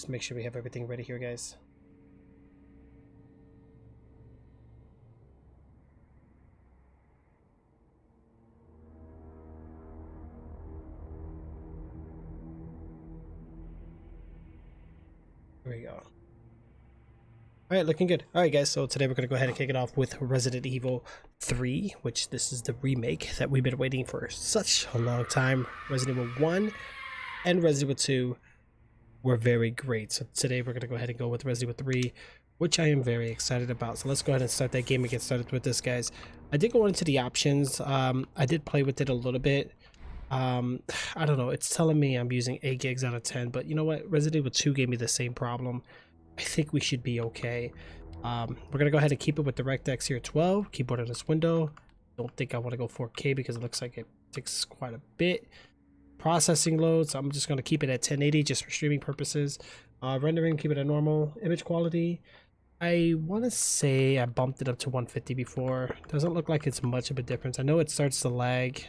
just make sure we have everything ready here, guys. There we go. All right, looking good. All right, guys, so today we're going to go ahead and kick it off with Resident Evil 3, which this is the remake that we've been waiting for such a long time. Resident Evil 1 and Resident Evil 2 were very great. So today we're going to go ahead and go with Resident Evil 3, which I am very excited about. So let's go ahead and start that game and get started with this, guys. I did go into the options. I did play with it a little bit. I don't know. It's telling me I'm using 8 gigs out of 10, but you know what? Resident Evil 2 gave me the same problem. I think we should be okay. We're gonna go ahead and keep it with DirectX here 12. Keyboard in this window. Don't think I want to go 4K because it looks like it takes quite a bit. Processing loads. I'm just gonna keep it at 1080 just for streaming purposes. Rendering, keep it at normal. Image quality. I want to say I bumped it up to 150 before. Doesn't look like it's much of a difference. I know it starts to lag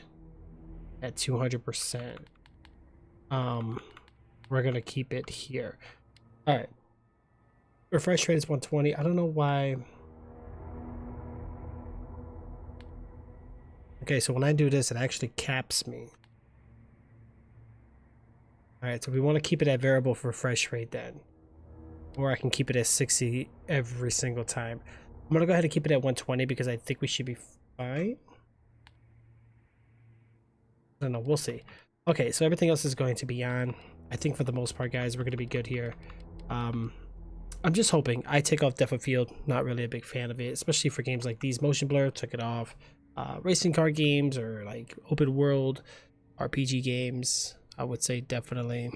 at 200%. We're gonna keep it here. All right. Refresh rate is 120. I don't know why. Okay, so when I do this, it actually caps me. All right, so we want to keep it at variable for refresh rate then. Or I can keep it at 60 every single time. I'm going to go ahead and keep it at 120 because I think we should be fine. I don't know, we'll see. Okay, so everything else is going to be on. I think for the most part, guys, we're going to be good here. I'm just hoping. I take off depth of field, not really a big fan of it, especially for games like these. Motion blur, took it off. Racing car games or like open world RPG games, I would say definitely.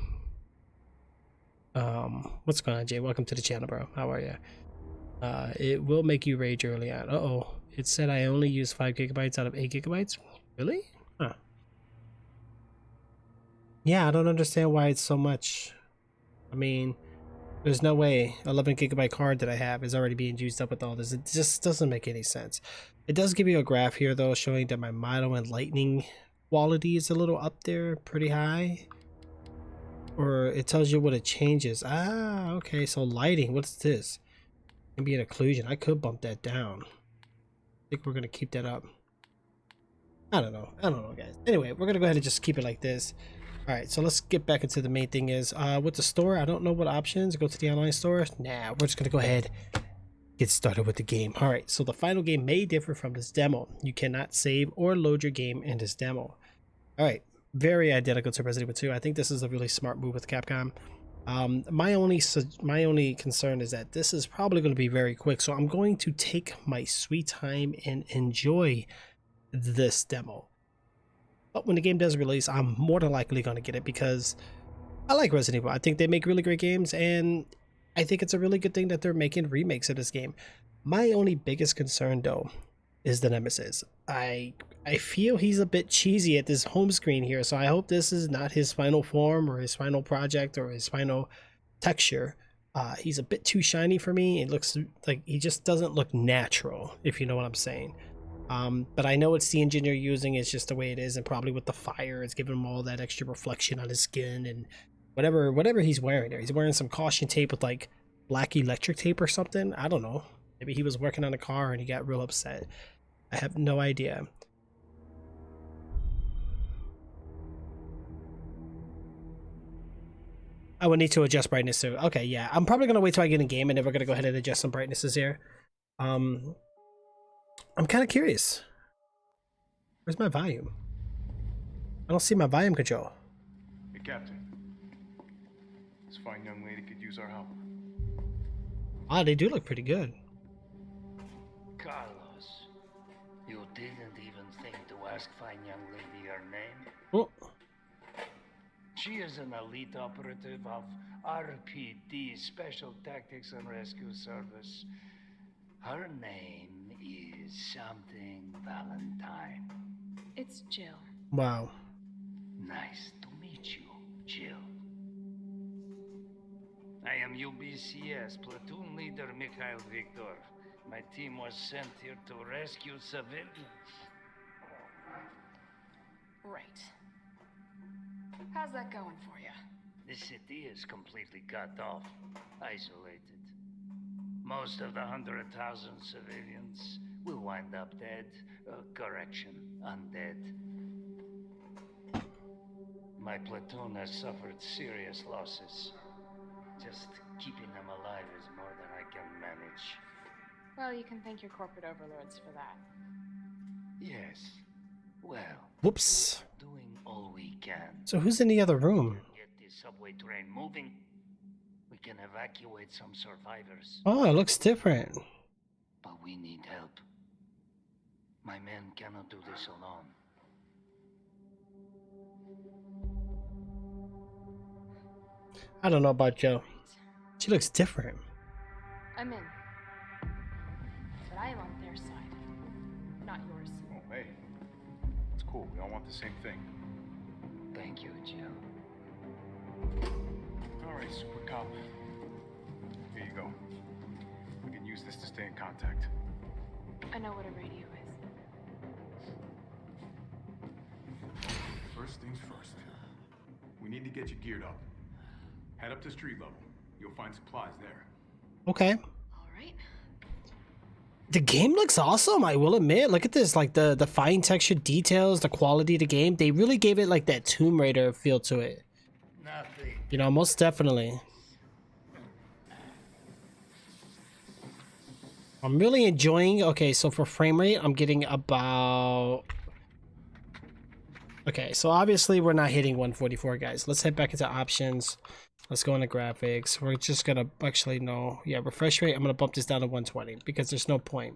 What's going on, Jay? Welcome to the channel, bro. How are you? It will make you rage early on. Uh-oh. It said I only use 5 gigabytes out of 8 gigabytes. Really? Huh. Yeah, I don't understand why it's so much. I mean, there's no way 11 gigabyte card that I have is already being used up with all this. It just doesn't make any sense. It does give you a graph here though, showing that my model and lightning quality is a little up there, pretty high. Or it tells you what it changes. Ah, okay, so lighting, what's this? Can be an occlusion. I could bump that down. I think we're gonna keep that up. I don't know, guys. Anyway, we're gonna go ahead and just keep it like this. All right, so let's get back into the main thing is with the store. I don't know what options. Go to the online store. Nah, we're just gonna go ahead, get started with the game. All right, so the final game may differ from this demo. You cannot save or load your game in this demo. All right, very identical to Resident Evil 2. I think this is a really smart move with Capcom. My only concern is that this is probably going to be very quick, so I'm going to take my sweet time and enjoy this demo. But when the game does release, I'm more than likely going to get it because I like Resident Evil. I think they make really great games, and I think it's a really good thing that they're making remakes of this game. My only biggest concern, though, is the Nemesis. I feel he's a bit cheesy at this home screen here, so I hope this is not his final form or his final project or his final texture. He's a bit too shiny for me. It looks like he just doesn't look natural, if you know what I'm saying. But I know it's the engine you're using. It's just the way it is, and probably with the fire, it's giving him all that extra reflection on his skin and whatever he's wearing there. He's wearing some caution tape with like black electric tape or something. I don't know. Maybe he was working on a car and he got real upset. I have no idea. I would need to adjust brightness too. Okay, yeah. I'm probably gonna wait till I get in game and then we're gonna go ahead and adjust some brightnesses here. I'm kind of curious. Where's my volume? I don't see my volume control. Hey, Captain. This fine young lady could use our help. Ah, they do look pretty good. Carlos, you didn't even think to ask fine young lady her name? Oh. She is an elite operative of RPD, Special Tactics and Rescue Service. Her name is something Valentine. It's Jill. Wow. Nice to meet you, Jill. I am UBCS Platoon Leader Mikhail Victor. My team was sent here to rescue civilians. Right. How's that going for you? The city is completely cut off, isolated. Most of the 100,000 civilians will wind up dead. Correction, undead. My platoon has suffered serious losses. Just keeping them alive is more than I can manage. Well, you can thank your corporate overlords for that. Yes. Well, Whoops. doing all we can. So who's in the other room? Get this subway train moving. We can evacuate some survivors. Oh, it looks different. But we need help. My men cannot do this alone. I don't know about Joe. She looks different. I'm in. But I am on their side, not yours. Oh, hey. It's cool. We all want the same thing. Thank you, Jill. Alright, Super Cop. Here you go. We can use this to stay in contact. I know what a radio is. First things first. We need to get you geared up. Head up to street level. You'll find supplies there. Okay. All right. The game looks awesome, I will admit. Look at this, like the fine texture details, the quality of the game. They really gave it like that Tomb Raider feel to it. Nothing. You know, most definitely. I'm really enjoying. Okay, so for frame rate, I'm getting about... Okay, so obviously we're not hitting 144, guys. Let's head back into options. Let's go into graphics. We're just gonna actually no, yeah, refresh rate. I'm gonna bump this down to 120 because there's no point.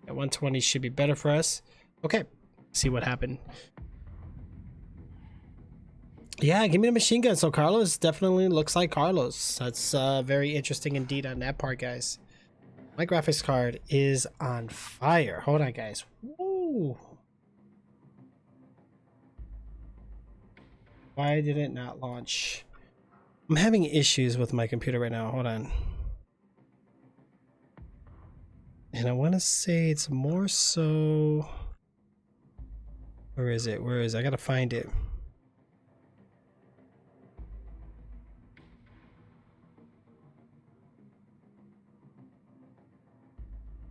Yeah, 120 should be better for us. Okay, see what happened. Yeah, give me the machine gun. So Carlos definitely looks like Carlos. That's very interesting indeed on that part, guys. My graphics card is on fire. Hold on, guys. Woo. Why did it not launch? I'm having issues with my computer right now. Hold on. And I want to say it's more so... Where is it? Where is it? I gotta find it.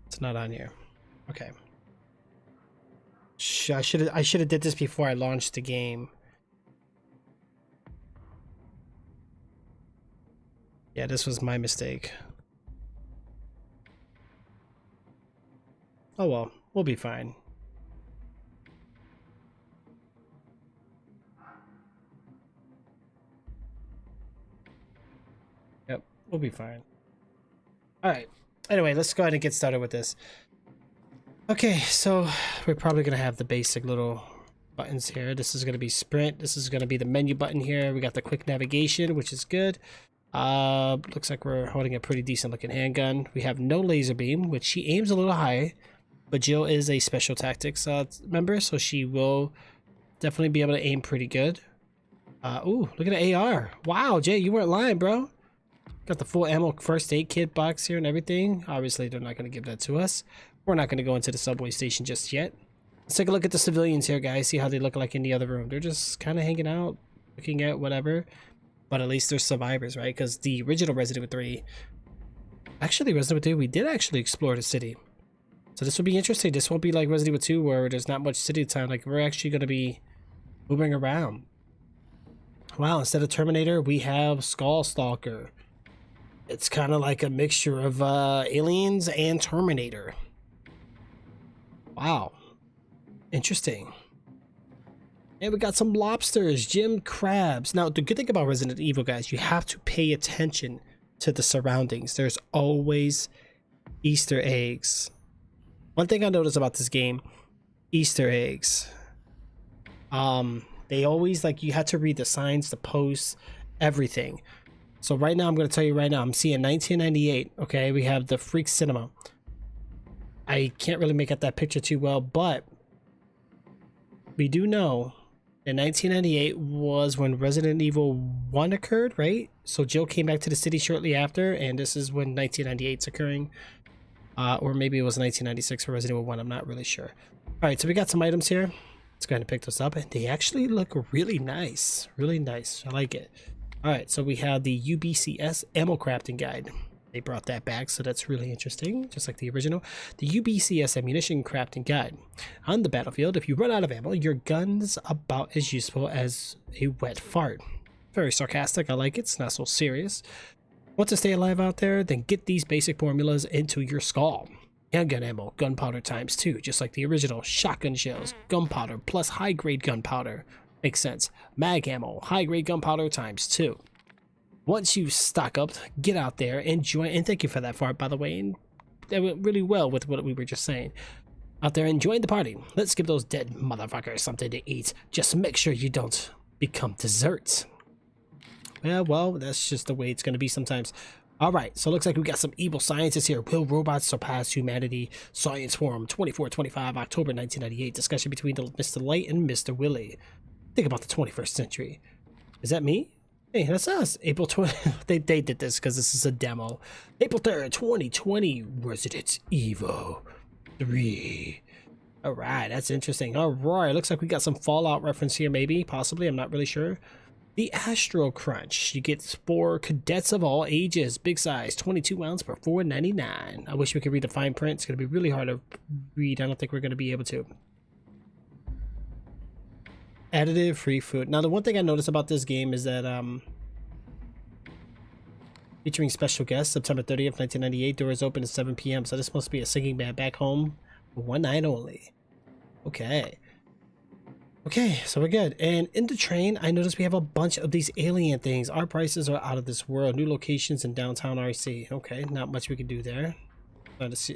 It's not on here. Okay. I should have did this before I launched the game. Yeah, this was my mistake. Oh well, we'll be fine. Yep, we'll be fine. Alright. Anyway, let's go ahead and get started with this. Okay, so we're probably going to have the basic little buttons here. This is going to be sprint. This is going to be the menu button here. We got the quick navigation, which is good. Looks like we're holding a pretty decent looking handgun. We have no laser beam, which she aims a little high, but Jill is a special tactics member, so she will definitely be able to aim pretty good. Ooh, look at the AR. Wow, Jay, you weren't lying, bro. Got the full ammo first aid kit box here and everything. Obviously, they're not going to give that to us. We're not going to go into the subway station just yet. Let's take a look at the civilians here, guys. See how they look like in the other room. They're just kind of hanging out, looking at whatever. But at least they're survivors, right? Because the original Resident Evil 3... Actually, Resident Evil 3, we did actually explore the city. So this will be interesting. This won't be like Resident Evil 2 where there's not much city time. Like, we're actually going to be moving around. Wow, instead of Terminator, we have Skull Stalker. It's kind of like a mixture of Aliens and Terminator. Wow. Interesting. And we got some lobsters, Jim crabs. Now, the good thing about Resident Evil, guys, you have to pay attention to the surroundings. There's always Easter eggs. One thing I noticed about this game, Easter eggs. They always, like, you had to read the signs, the posts, everything. So right now, I'm going to tell you right now, I'm seeing 1998, okay? We have the Freak Cinema. I can't really make out that picture too well, but we do know that 1998 was when Resident Evil 1 occurred, right? So Jill came back to the city shortly after, and this is when 1998's occurring. Or maybe it was 1996 for Resident Evil 1, I'm not really sure. All right, so we got some items here. Let's go ahead and pick those up. And they actually look really nice. Really nice. I like it. All right, so we have the UBCS Ammo Crafting Guide. They brought that back, so that's really interesting, just like the original. The UBCS Ammunition Crafting Guide. On the battlefield, if you run out of ammo, your gun's about as useful as a wet fart. Very sarcastic, I like it. It's not so serious. Want to stay alive out there? Then get these basic formulas into your skull. Handgun ammo, gunpowder times 2, just like the original. Shotgun shells, gunpowder plus high-grade gunpowder. Makes sense. Mag ammo, high-grade gunpowder times 2. Once you stock up, get out there and join. And thank you for that fart, by the way. And that went really well with what we were just saying. Out there and join the party. Let's give those dead motherfuckers something to eat. Just make sure you don't become dessert. Yeah, well, that's just the way it's going to be sometimes. All right, so it looks like we got some evil scientists here. Will robots surpass humanity? Science Forum, 24-25, October 1998. Discussion between Mr. Light and Mr. Willie. Think about the 21st century. Is that me? Hey, that's us. April 20. they did this because this is a demo. April 3rd, 2020. Resident Evil 3. All right, that's interesting. All right, looks like we got some Fallout reference here, maybe, possibly. I'm not really sure. The Astro Crunch. You get 4 cadets of all ages, big size, 22 ounce for $4.99. I wish we could read the fine print. It's going to be really hard to read. I don't think we're going to be able to. Additive free food. Now, the one thing I noticed about this game is that featuring special guests, September 30th, 1998. Doors open at 7 p.m. So this must be a singing band back home for one night only. Okay. Okay, so we're good. And in the train, I noticed we have a bunch of these alien things. Our prices are out of this world. New locations in downtown RC. Okay, not much we can do there. Trying to see.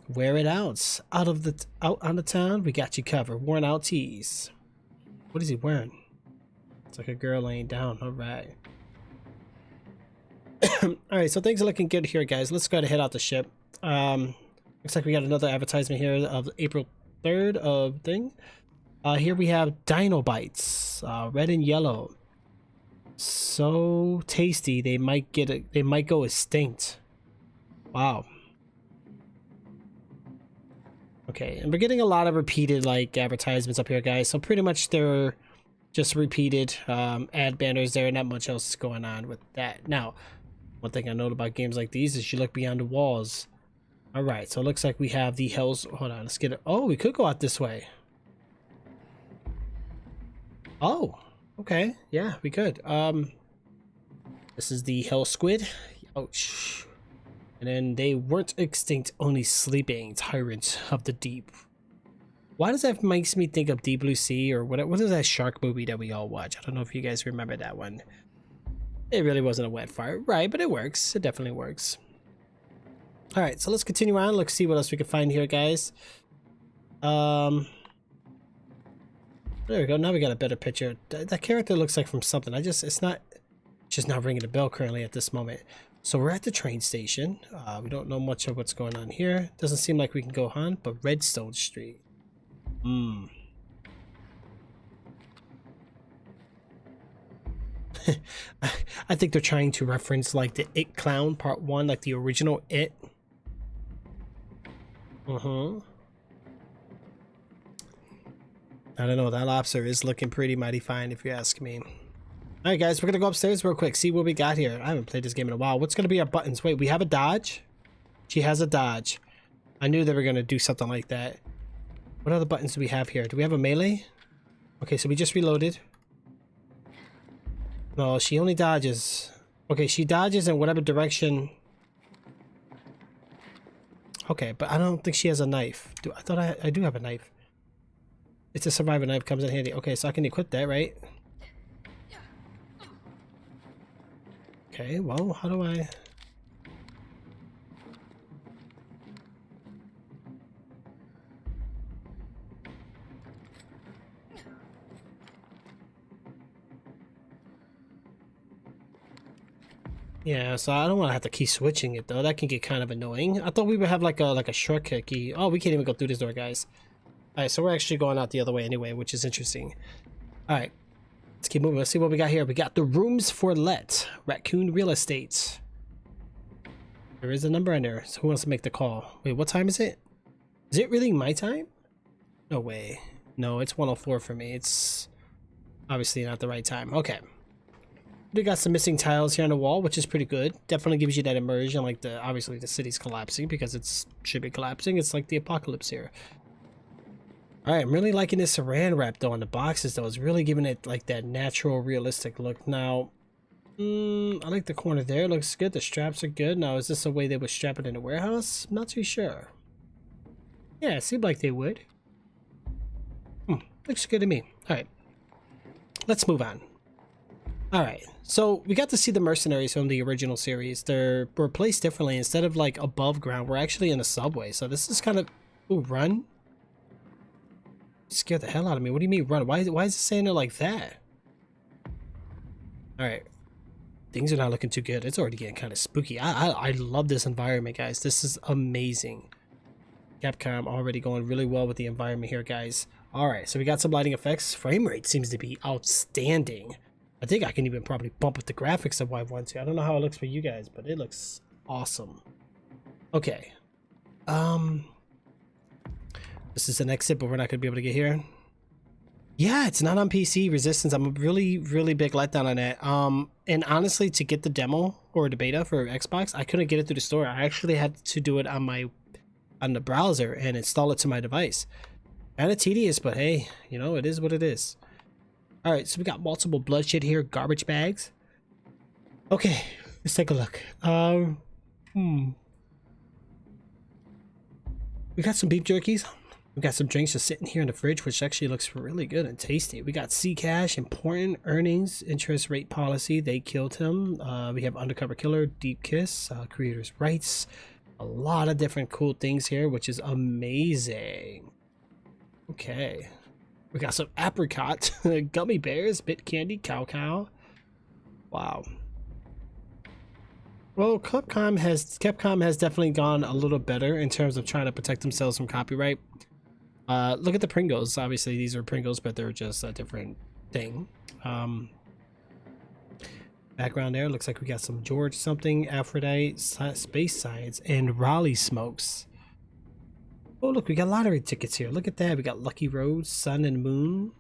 Wear it out. Out on the town, we got you covered. Worn out tees. What is he wearing? It's like a girl laying down. All right. All right, so things are looking good here, guys. Let's go ahead and head out the ship. Looks like we got another advertisement here of April 3rd of thing. Here we have Dino Bites, red and yellow. So tasty, they might go extinct. Wow. Okay, and we're getting a lot of repeated like advertisements up here, guys. So pretty much they're just repeated ad banners there. Not much else is going on with that. Now, one thing I note about games like these is you look beyond the walls. All right, so it looks like we have the Hell's. Hold on, let's get it. Oh, we could go out this way. Oh, okay, yeah, we could. This is the Hell Squid. Ouch. And then they weren't extinct, only sleeping tyrants of the deep. Why does that makes me think of Deep Blue Sea or what is that shark movie that we all watch? I don't know if you guys remember that one. It really wasn't a wet fart, right? But it works. It definitely works. All right, so let's continue on. Let's see what else we can find here, guys. There we go. Now we got a better picture. That character looks like from something. It's not ringing a bell currently at this moment. So we're at the train station. We don't know much of what's going on here. Doesn't seem like we can go on, but Redstone Street. I think they're trying to reference like the It Clown Part 1, like the original It. I don't know, that lobster is looking pretty mighty fine if you ask me. Alright guys, we're gonna go upstairs real quick, see what we got here. I haven't played this game in a while. What's gonna be our buttons? Wait, we have a dodge? She has a dodge. I knew they were gonna do something like that. What other buttons do we have here? Do we have a melee? Okay, so we just reloaded. No, she only dodges. Okay, she dodges in whatever direction. Okay, but I don't think she has a knife. I thought I do have a knife. It's a survivor knife, comes in handy. Okay, so I can equip that, right? Okay, well, how do I... Yeah, so I don't want to have to keep switching it though. That can get kind of annoying. I thought we would have like a shortcut key. Oh, we can't even go through this door, guys. All right, so we're actually going out the other way anyway, which is interesting. All right, let's keep moving. Let's see what we got here. We got the rooms for let. Raccoon Real Estate. There is a number in there. So who wants to make the call? Wait, what time is it? Is it really my time? No way. No, it's 104 for me. It's obviously not the right time. Okay. We got some missing tiles here on the wall, which is pretty good. Definitely gives you that immersion, like the obviously the city's collapsing because it should be collapsing. It's like the apocalypse here. Alright, I'm really liking this saran wrap though on the boxes though. It's really giving it like that natural, realistic look. Now, I like the corner there. It looks good. The straps are good. Now, is this a way they would strap it in a warehouse? I'm not too sure. Yeah, it seemed like they would. Looks good to me. Alright. Let's move on. Alright, so we got to see the mercenaries from the original series. They're placed differently. Instead of like above ground, we're actually in a subway. So this is kind of... Ooh, run? You scared the hell out of me. What do you mean run? Why is it saying it like that? Alright. Things are not looking too good. It's already getting kind of spooky. I love this environment, guys. This is amazing. Capcom already going really well with the environment here, guys. Alright, so we got some lighting effects. Frame rate seems to be outstanding. I think I can even probably bump up the graphics if I want to. I don't know how it looks for you guys, but it looks awesome. Okay. This is an exit, but we're not going to be able to get here. Yeah, it's not on PC. Resistance, I'm a really big letdown on it. And honestly, to get the demo or the beta for Xbox, I couldn't get it through the store. I actually had to do it on the browser and install it to my device. Kind of tedious, but hey, you know, it is what it is. All right, so we got multiple bloodshed here, garbage bags. Okay, let's take a look. We got some beef jerkies. We got some drinks just sitting here in the fridge, which actually looks really good and tasty. We got Zcash, important earnings, interest rate policy. They killed him. We have undercover killer, deep kiss, creators' rights. A lot of different cool things here, which is amazing. Okay. We got some apricot, gummy bears, bit candy, cow. Wow. Well, Capcom has definitely gone a little better in terms of trying to protect themselves from copyright. Look at the Pringles. Obviously, these are Pringles, but they're just a different thing. Background there looks like we got some George something, Aphrodite, Space Science, and Raleigh Smokes. Oh, look, we got lottery tickets here. Look at that. We got Lucky Road, Sun and Moon,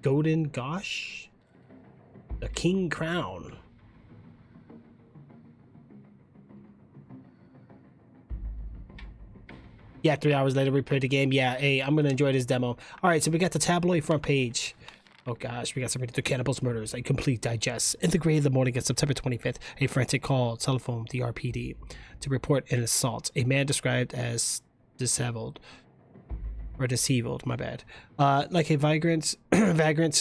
Golden Gosh, the King Crown. Yeah, 3 hours later, we played the game. Yeah, hey, I'm going to enjoy this demo. All right, so we got the tabloid front page. Oh, gosh, we got something to Cannibals Murders, a complete digest. In the gray of the morning on September 25th, a frantic call telephoned the RPD to report an assault. A man described as disheveled my bad, like a vagrant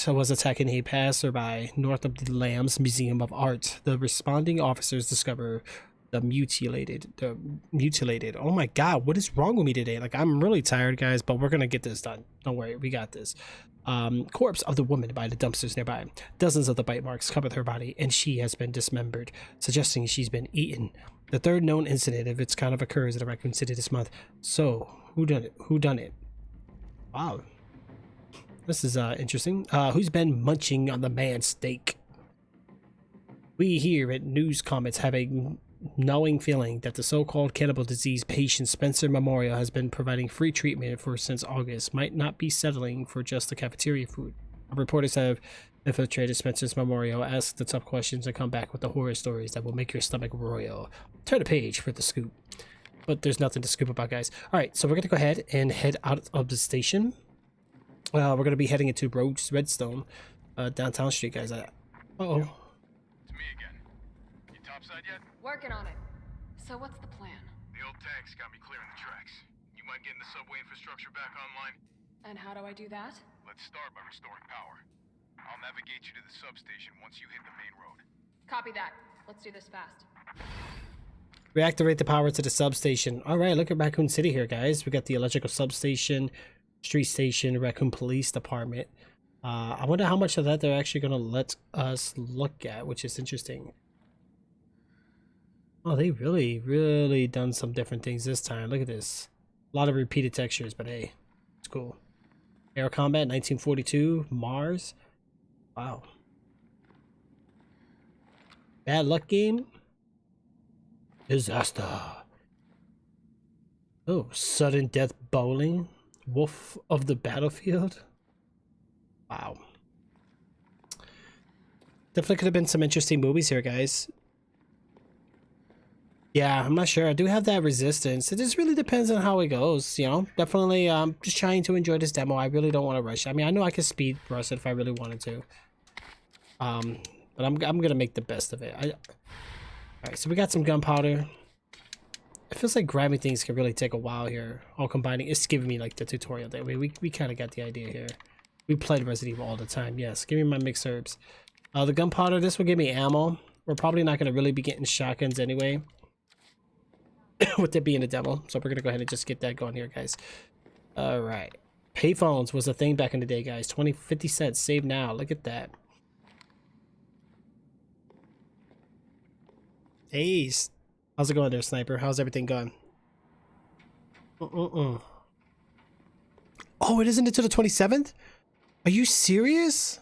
was attacking a passerby north of the Lambs Museum of Art. The responding officers discover the mutilated, oh my god, what is wrong with me today? Like, I'm really tired, guys, but we're gonna get this done. Don't worry, we got this. Corpse of the woman by the dumpsters nearby. Dozens of the bite marks covered her body, and she has been dismembered, suggesting she's been eaten. The third known incident of its kind of occurs at Raccoon City this month. So, who done it? Wow. This is interesting. Who's been munching on the man's steak? We here at News Comments have a knowing feeling that the so-called cannibal disease patient Spencer Memorial has been providing free treatment for since August might not be settling for just the cafeteria food. Our reporters have infiltrated Spencer's Memorial, asked the tough questions, and come back with the horror stories that will make your stomach royal. Turn the page for the scoop. But there's nothing to scoop about, guys. Alright, so we're going to go ahead and head out of the station. We're going to be heading into Redstone, downtown street, guys. Uh-oh. It's me again. You topside yet? Working on it. So what's the plan? The old tanks got me clearing the tracks. You mind getting the subway infrastructure back online? And how do I do that? Let's start by restoring power. I'll navigate you to the substation once you hit the main road. Copy that. Let's do this fast. Reactivate the power to the substation. Alright, look at Raccoon City here, guys. We got the electrical substation, street station, Raccoon Police Department. I wonder how much of that they're actually going to let us look at, which is interesting. Oh, they really done some different things this time. Look at this. A lot of repeated textures, but hey, it's cool. Air Combat 1942, Mars. Wow. Bad Luck Game. Disaster. Oh, sudden death bowling. Wolf of the battlefield. Wow. Definitely could have been some interesting movies here, guys. Yeah, I'm not sure. I do have that resistance. It just really depends on how it goes, you know? Definitely just trying to enjoy this demo. I really don't want to rush. I mean, I know I could speed rush it if I really wanted to. But I'm gonna make the best of it. Alright, so we got some gunpowder. It feels like grabbing things can really take a while here. All combining. It's giving me like the tutorial that way. We kind of got the idea here. We played Resident Evil all the time. Yes, give me my mixed herbs. The gunpowder, this will give me ammo. We're probably not gonna really be getting shotguns anyway. With it being a demo, so we're gonna go ahead and just get that going here, guys. All right, payphones was a thing back in the day, guys. 50 cents, save now. Look at that. Hey, how's it going there, Sniper? How's everything going? Oh, it isn't until the 27th. Are you serious?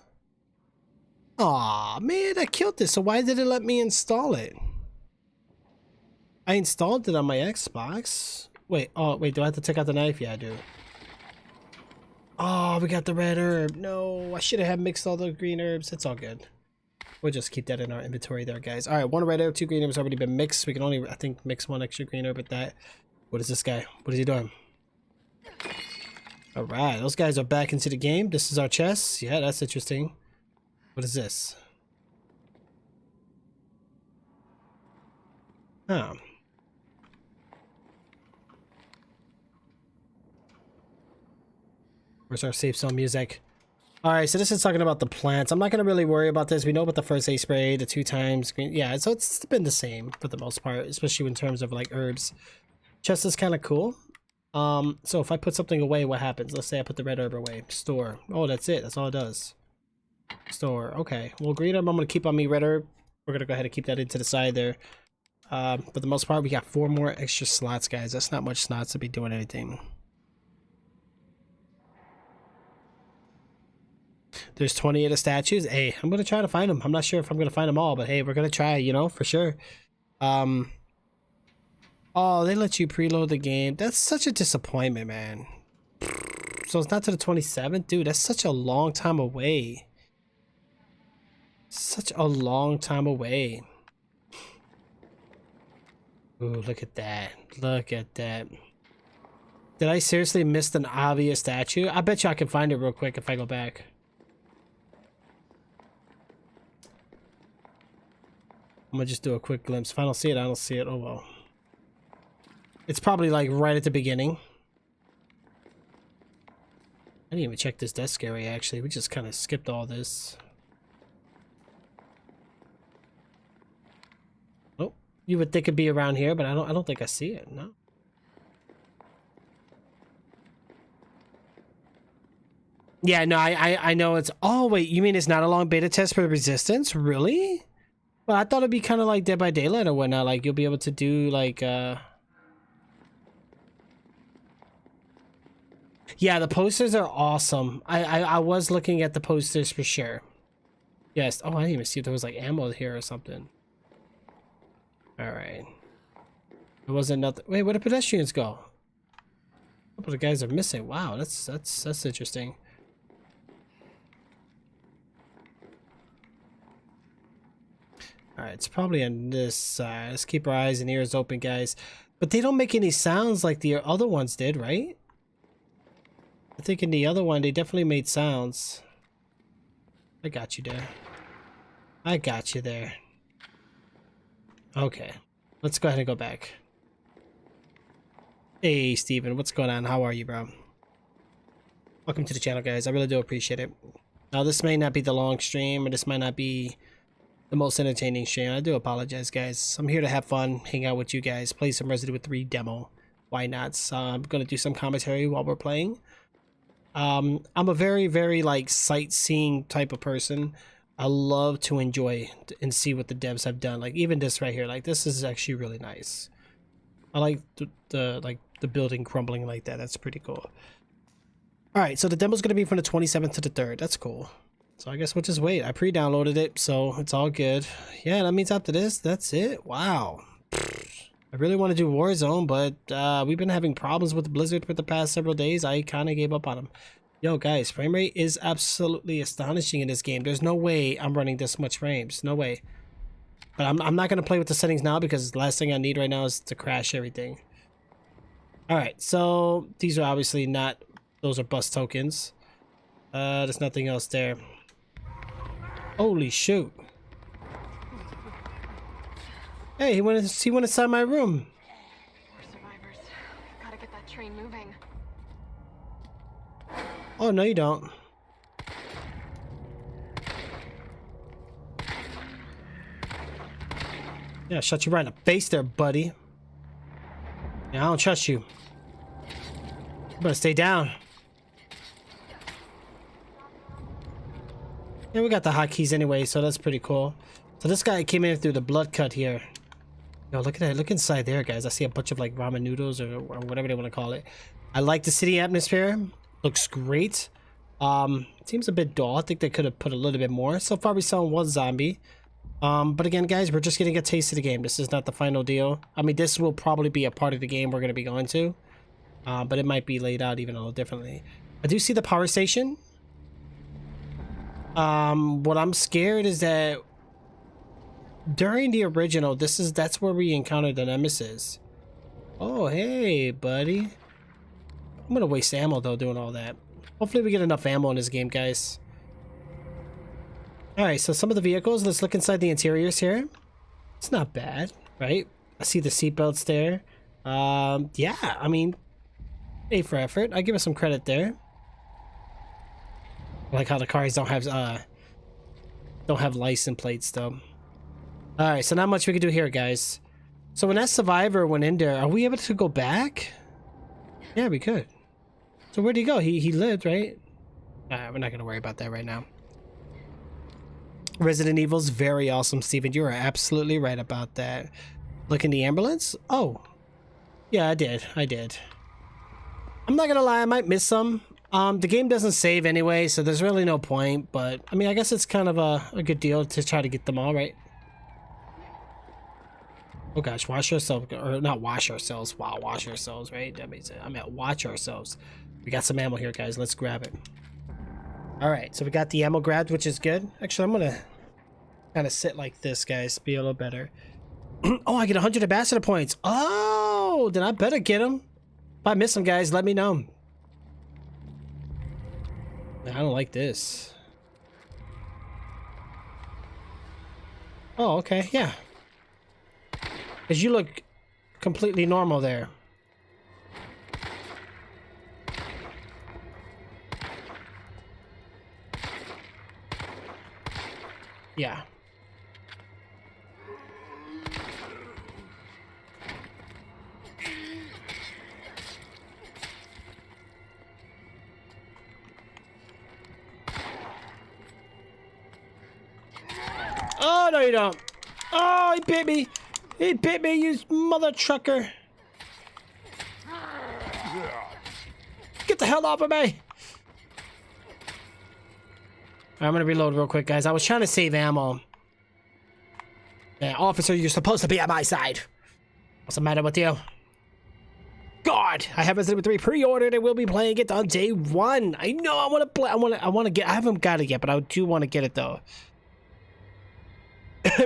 Aw, man, I killed this. So why did it let me install it? I installed it on my Xbox. Wait, oh, wait, do I have to take out the knife? Yeah, I do. Oh, we got the red herb. No, I should have mixed all the green herbs. It's all good. We'll just keep that in our inventory there, guys. All right, 1 red herb, 2 green herbs already been mixed. We can only, I think, mix 1 extra green herb with that. What is this guy? What is he doing? All right, those guys are back into the game. This is our chest. Yeah, that's interesting. What is this? Huh. Where's our safe zone music? All right, so this is talking about the plants. I'm not gonna really worry about this. We know about the first aid spray, the 2 times green. Yeah, so it's been the same for the most part, especially in terms of like herbs. Chest is kind of cool. So if I put something away, what happens? Let's say I put the red herb away. Store. Oh, that's it. That's all it does. Store. Okay. Well, green herb I'm gonna keep on me. Red herb, we're gonna go ahead and keep that into the side there. For the most part, we got 4 more extra slots, guys. That's not much slots to be doing anything. There's 20 of the statues. Hey, I'm gonna try to find them. I'm not sure if I'm gonna find them all, but hey, we're gonna try, you know, for sure. Oh, they let you preload the game. That's such a disappointment, man. So it's not to the 27th? Dude, that's such a long time away. Such a long time away. Ooh, look at that. Look at that. Did I seriously miss an obvious statue? I bet you I can find it real quick if I go back. I'm gonna just do a quick glimpse. If I don't see it, I don't see it. Oh well. It's probably like right at the beginning. I didn't even check this desk area actually. We just kind of skipped all this. Oh, you would think it'd be around here, but I don't think I see it. No. Yeah, no, I know it's. Oh wait, you mean it's not a long beta test for the Resistance? Really? Well, I thought it'd be kind of like Dead by Daylight or whatnot. Like you'll be able to do like yeah, the posters are awesome. I was looking at the posters for sure. Yes. Oh, I didn't even see if there was like ammo here or something. All right. There wasn't nothing. Wait, where did pedestrians go? A couple of guys are missing. Wow, that's interesting. All right, it's probably on this side. Let's keep our eyes and ears open, guys. But they don't make any sounds like the other ones did, right? I think in the other one, they definitely made sounds. I got you there. I got you there. Okay, let's go ahead and go back. Hey, Steven, what's going on? How are you, bro? Welcome to the channel, guys. I really do appreciate it. Now, this may not be the long stream, or this might not be the most entertaining stream. I do apologize, guys. I'm here to have fun, hang out with you guys, play some Resident Evil 3 demo. Why not? So I'm going to do some commentary while we're playing. I'm a very, very, like, sightseeing type of person. I love to enjoy and see what the devs have done. Like, even this right here. Like, this is actually really nice. I like the building crumbling like that. That's pretty cool. All right, so the demo's gonna be from the 27th to the 3rd. That's cool. So I guess we'll just wait. I pre-downloaded it, so it's all good. Yeah, that means after this, that's it. Wow. I really want to do Warzone, but we've been having problems with Blizzard for the past several days. I kind of gave up on them. Yo, guys, frame rate is absolutely astonishing in this game. There's no way I'm running this much frames. No way. But I'm not going to play with the settings now because the last thing I need right now is to crash everything. Alright, so these are obviously not... Those are bus tokens. There's nothing else there. Holy shoot. Hey, he went inside my room. We're survivors. Gotta get that train moving. Oh, no you don't. Yeah, shut you right in the face there, buddy. Yeah, I don't trust you. You better stay down. Yeah, we got the hotkeys anyway, so that's pretty cool. So this guy came in through the blood cut here. Yo, look at that. Look inside there, guys. I see a bunch of like ramen noodles or whatever they want to call it. I like the city atmosphere. Looks great. Seems a bit dull. I think they could have put a little bit more. So far we saw one zombie. But again, guys, we're just getting a taste of the game. This is not the final deal. I mean, this will probably be a part of the game we're going to be going to. But it might be laid out even a little differently. I do see the power station. What I'm scared is that during the original, that's where we encountered the nemesis. Oh, hey, buddy. I'm gonna waste ammo though doing all that. Hopefully we get enough ammo in this game, guys. Alright, so some of the vehicles, let's look inside the interiors here. It's not bad, right? I see the seatbelts there. Yeah, I mean, A for effort. I give us some credit there. I like how the cars don't have license plates though. Alright, so not much we can do here, guys. So when that survivor went in there, are we able to go back? Yeah, we could. So where'd he go? He lived, right? We're not gonna worry about that right now. Resident Evil's very awesome, Steven. You are absolutely right about that. Look in the ambulance? Oh. Yeah, I did. I'm not gonna lie, I might miss some. The game doesn't save anyway, so there's really no point, but I mean, I guess it's kind of a good deal to try to get them all, right? Oh gosh, wash ourselves, or not wash ourselves. Wow, wash ourselves, right? That means I meant watch ourselves. We got some ammo here, guys. Let's grab it. All right, so we got the ammo grabbed, which is good. Actually, I'm gonna kind of sit like this, guys. Be a little better. Oh, I get 100 ambassador points. Oh, then I better get them. If I miss them, guys, let me know. I don't like this. Oh, okay, yeah. Because you look completely normal there. Yeah. Oh, no you don't. Oh, he bit me. He bit me, you mother trucker. Get the hell off of me. I'm gonna reload real quick, guys. I was trying to save ammo. Yeah, officer, you're supposed to be at my side. What's the matter with you? God, I have Resident Evil 3 pre-ordered and we'll be playing it on day 1. I know I want to play. I want to get. I haven't got it yet, but I do want to get it though.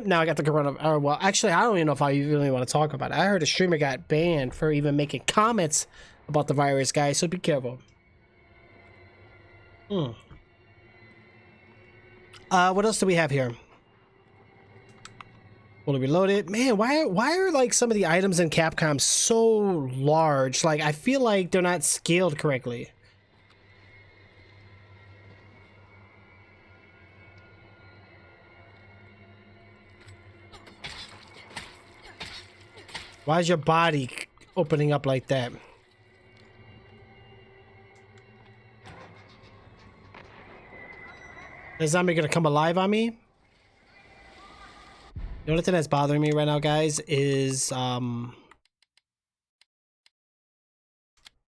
Now I got the corona. Well, actually, I don't even know if I really want to talk about it. I heard a streamer got banned for even making comments about the virus, guys. So be careful. What else do we have here? Will it reload it? Man, why are like some of the items in Capcom so large? Like I feel like they're not scaled correctly. Why is your body opening up like that? Is zombie gonna come alive on me? The only thing that's bothering me right now, guys, is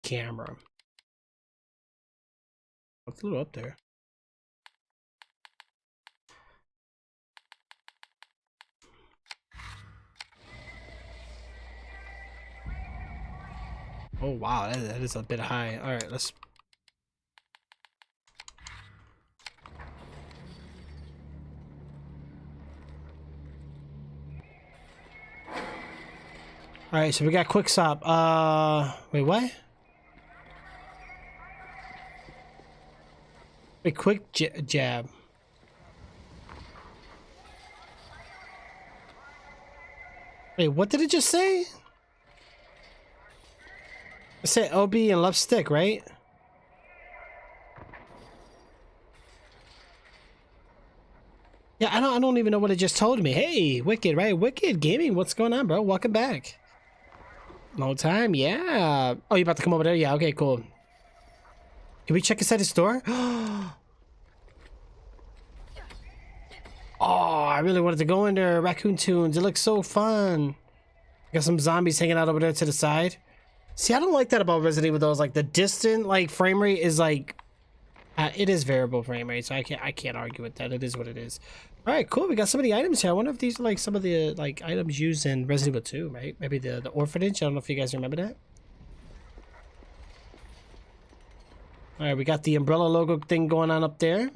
camera. What's a little up there? Oh wow, that is a bit high. All right, let's. All right, so we got quick stop. Wait, what? Wait, quick jab. Wait, what did it just say? It said OB and left stick, right? Yeah, I don't even know what it just told me. Hey, Wicked, right? Wicked Gaming, what's going on, bro? Welcome back. Long time, yeah. Oh, you about to come over there? Yeah, okay, cool. Can we check inside the store? Oh, I really wanted to go in there. Raccoon Tunes, it looks so fun. Got some zombies hanging out over there to the side. See, I don't like that about Resident Evil though. Like the distant like frame rate is like it is variable frame rate, so I can't argue with that. It is what it is. All right, cool. We got some of the items here. I wonder if these are like some of the like items used in Resident Evil 2, right? Maybe the orphanage. I don't know if you guys remember that. All right, we got the umbrella logo thing going on up there.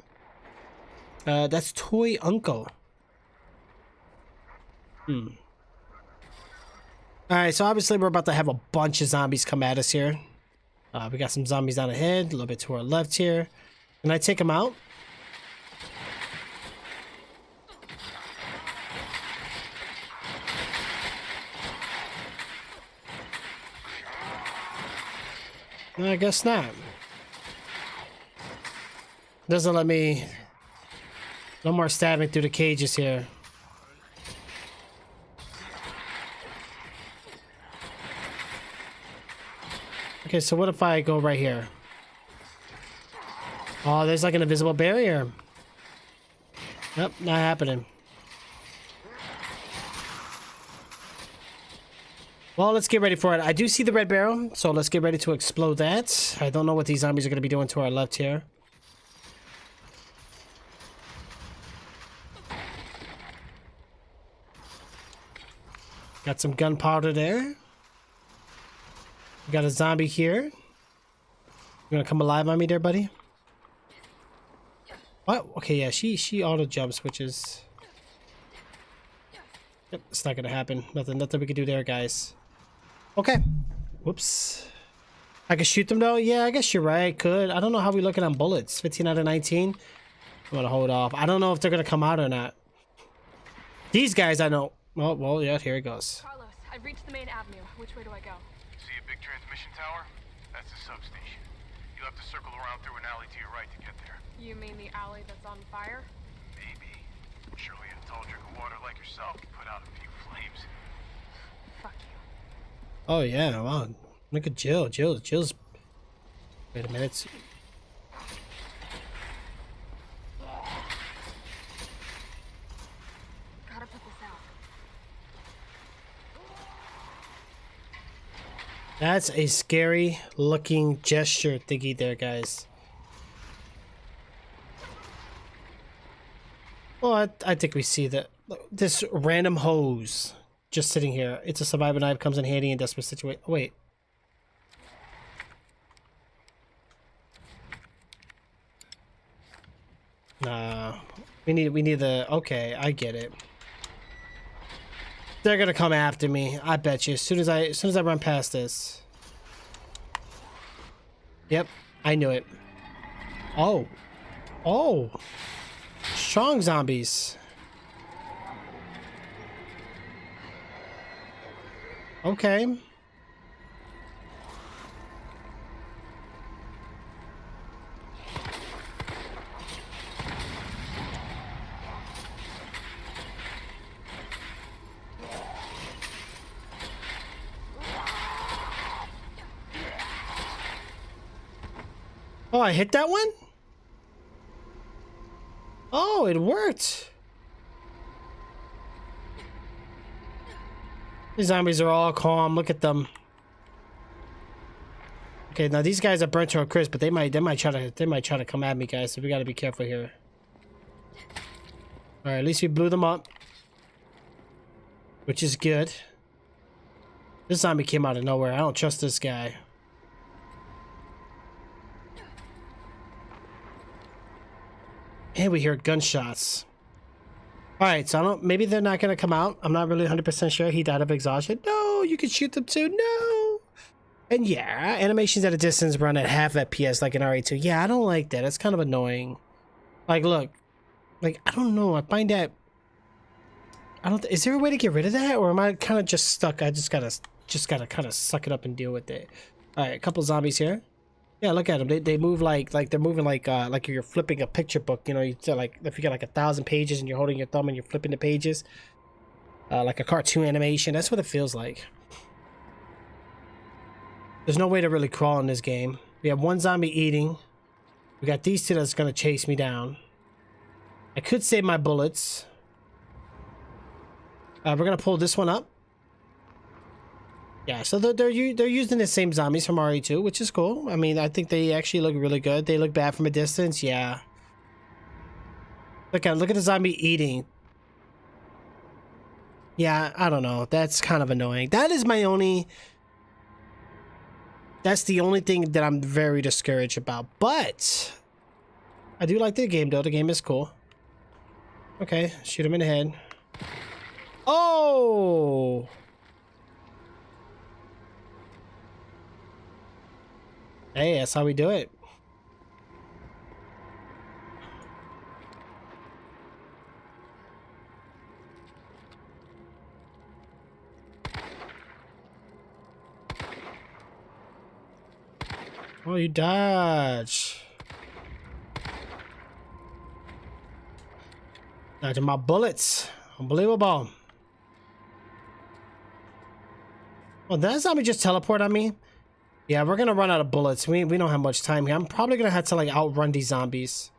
That's Toy Uncle. Alright, so obviously we're about to have a bunch of zombies come at us here. We got some zombies down ahead, a little bit to our left here. Can I take them out? No, I guess not. Doesn't let me... No more stabbing through the cages here. Okay, so what if I go right here? Oh, there's like an invisible barrier. Nope, not happening. Well, let's get ready for it. I do see the red barrel, so let's get ready to explode that. I don't know what these zombies are going to be doing to our left here. Got some gunpowder there. We got a zombie here. You gonna come alive on me there, buddy? What? Okay, yeah, she auto jumps, which is... Yep, it's not gonna happen. Nothing we can do there, guys. Okay. Whoops. I can shoot them though? Yeah, I guess you're right. I could. I don't know how we looking on bullets. 15 out of 19. I'm gonna hold off. I don't know if they're gonna come out or not. These guys I know. Oh, well, yeah, here it goes. Carlos, I've reached the main avenue. Which way do I go? See a big transmission tower? That's the substation. You'll have to circle around through an alley to your right to get there. You mean the alley that's on fire? Maybe. Surely a tall drink of water like yourself can put out a few flames. Fuck you. Oh yeah, wow. Look at Jill. Jill's... Wait a minute. Gotta put this out. That's a scary looking gesture thingy there, guys. Well, I think we see that this random hose just sitting here. It's a survivor knife, comes in handy in desperate situation. Wait. Nah. We need the... Okay, I get it. They're gonna come after me. I bet you. As soon as I run past this. Yep, I knew it. Oh. Oh. Strong zombies. Okay. Oh, I hit that one? Oh, it worked. These zombies are all calm. Look at them. Okay, now these guys are burnt to a crisp, but they might try to come at me, guys. So we got to be careful here. All right, at least we blew them up, which is good. This zombie came out of nowhere. I don't trust this guy. And we hear gunshots. Alright, so I don't, maybe they're not gonna come out. I'm not really 100% sure. He died of exhaustion. No, you can shoot them too. No. And yeah, animations at a distance run at half FPS like an RE2. Yeah, I don't like that. It's kind of annoying. Like, look. Like, I don't know. I find that... is there a way to get rid of that? Or am I kind of just stuck? I just gotta kind of suck it up and deal with it. Alright, a couple zombies here. Yeah, look at them. They move like they're moving like you're flipping a picture book. You know, you tell, like if you got like 1,000 pages and you're holding your thumb and you're flipping the pages, like a cartoon animation. That's what it feels like. There's no way to really crawl in this game. We have one zombie eating. We got these two that's gonna chase me down. I could save my bullets. We're gonna pull this one up. Yeah, so they're using the same zombies from RE2, which is cool. I mean, I think they actually look really good. They look bad from a distance, yeah. Look at the zombie eating. Yeah, I don't know. That's kind of annoying. That's the only thing that I'm very discouraged about. But I do like the game though. The game is cool. Okay, shoot him in the head. Oh! Hey, that's how we do it. Oh, you dodge. Dodging my bullets. Unbelievable. Oh, that zombie just teleport on me? Yeah, we're gonna run out of bullets. We don't have much time here. I'm probably gonna have to like outrun these zombies.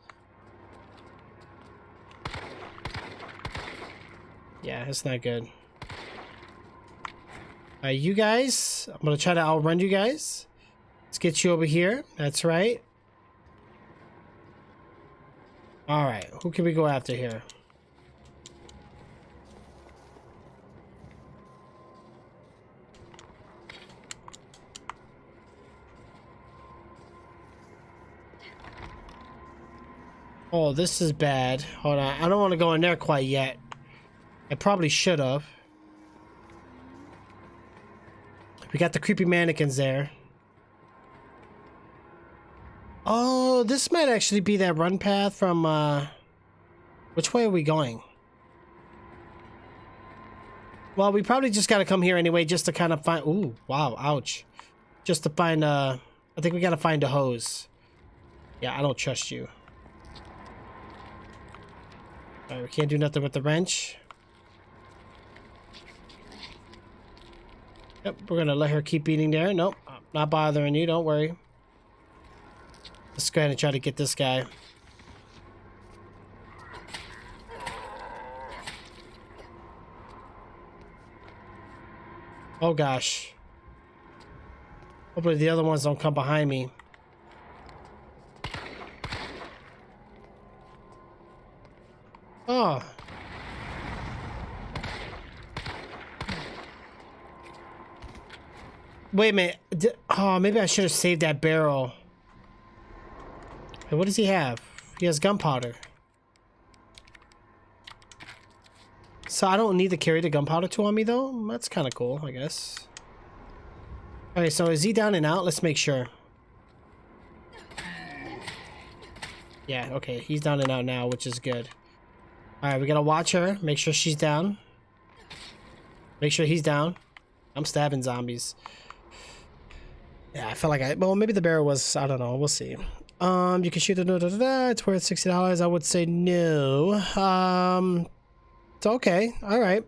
Yeah, it's not good. Alright, you guys. I'm gonna try to outrun you guys. Let's get you over here. That's right. Alright, who can we go after here? Oh, this is bad. Hold on. I don't want to go in there quite yet. I probably should have. We got the creepy mannequins there. Oh, this might actually be that run path from, which way are we going? Well, we probably just got to come here anyway just to kind of find... Ooh, wow, ouch. Just to find, I think we got to find a hose. Yeah, I don't trust you. Alright, we can't do nothing with the wrench. Yep, we're gonna let her keep eating there. Nope, not bothering you, don't worry. Let's go ahead and try to get this guy. Oh gosh. Hopefully the other ones don't come behind me. Oh. Wait a minute. Oh, maybe I should have saved that barrel. Hey, what does he have? He has gunpowder. So I don't need to carry the gunpowder tool on me though? That's kind of cool, I guess. Okay, so is he down and out? Let's make sure. Yeah, okay. He's down and out now, which is good. Alright, we gotta watch her. Make sure she's down. Make sure he's down. I'm stabbing zombies. Yeah, I felt like well, maybe the barrel was, I don't know. We'll see. You can shoot the it's worth $60. I would say no. It's okay. Alright.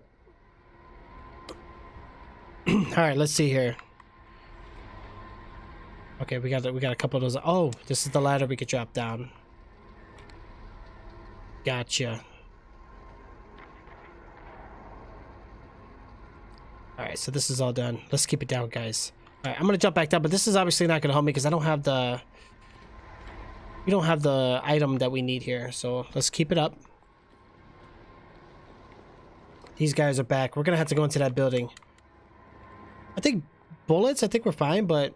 Alright, let's see here. Okay, we got a couple of those. Oh, this is the ladder we could drop down. Gotcha. Alright, so this is all done. Let's keep it down, guys. Alright, I'm gonna jump back down, but this is obviously not gonna help me because I don't have the... We don't have the item that we need here, so let's keep it up. These guys are back. We're gonna have to go into that building. I think bullets, I think we're fine, but...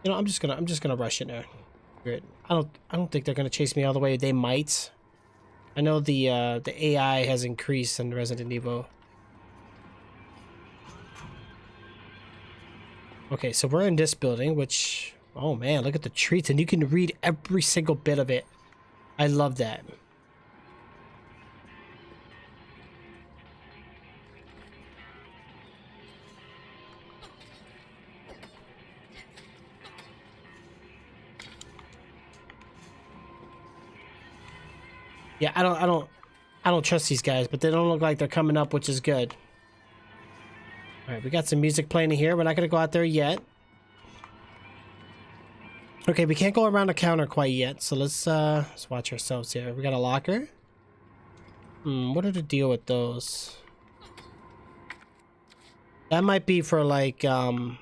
I'm just gonna rush in there. Good. I don't think they're gonna chase me all the way. They might. I know the AI has increased in Resident Evil. Okay, so we're in this building, which, oh man, look at the treats, and you can read every single bit of it. I love that. Yeah, I don't trust these guys, but they don't look like they're coming up, which is good. All right, we got some music playing here. We're not gonna go out there yet. Okay, we can't go around the counter quite yet, so let's watch ourselves here. We got a locker. What are the deal with those? That might be for like oh,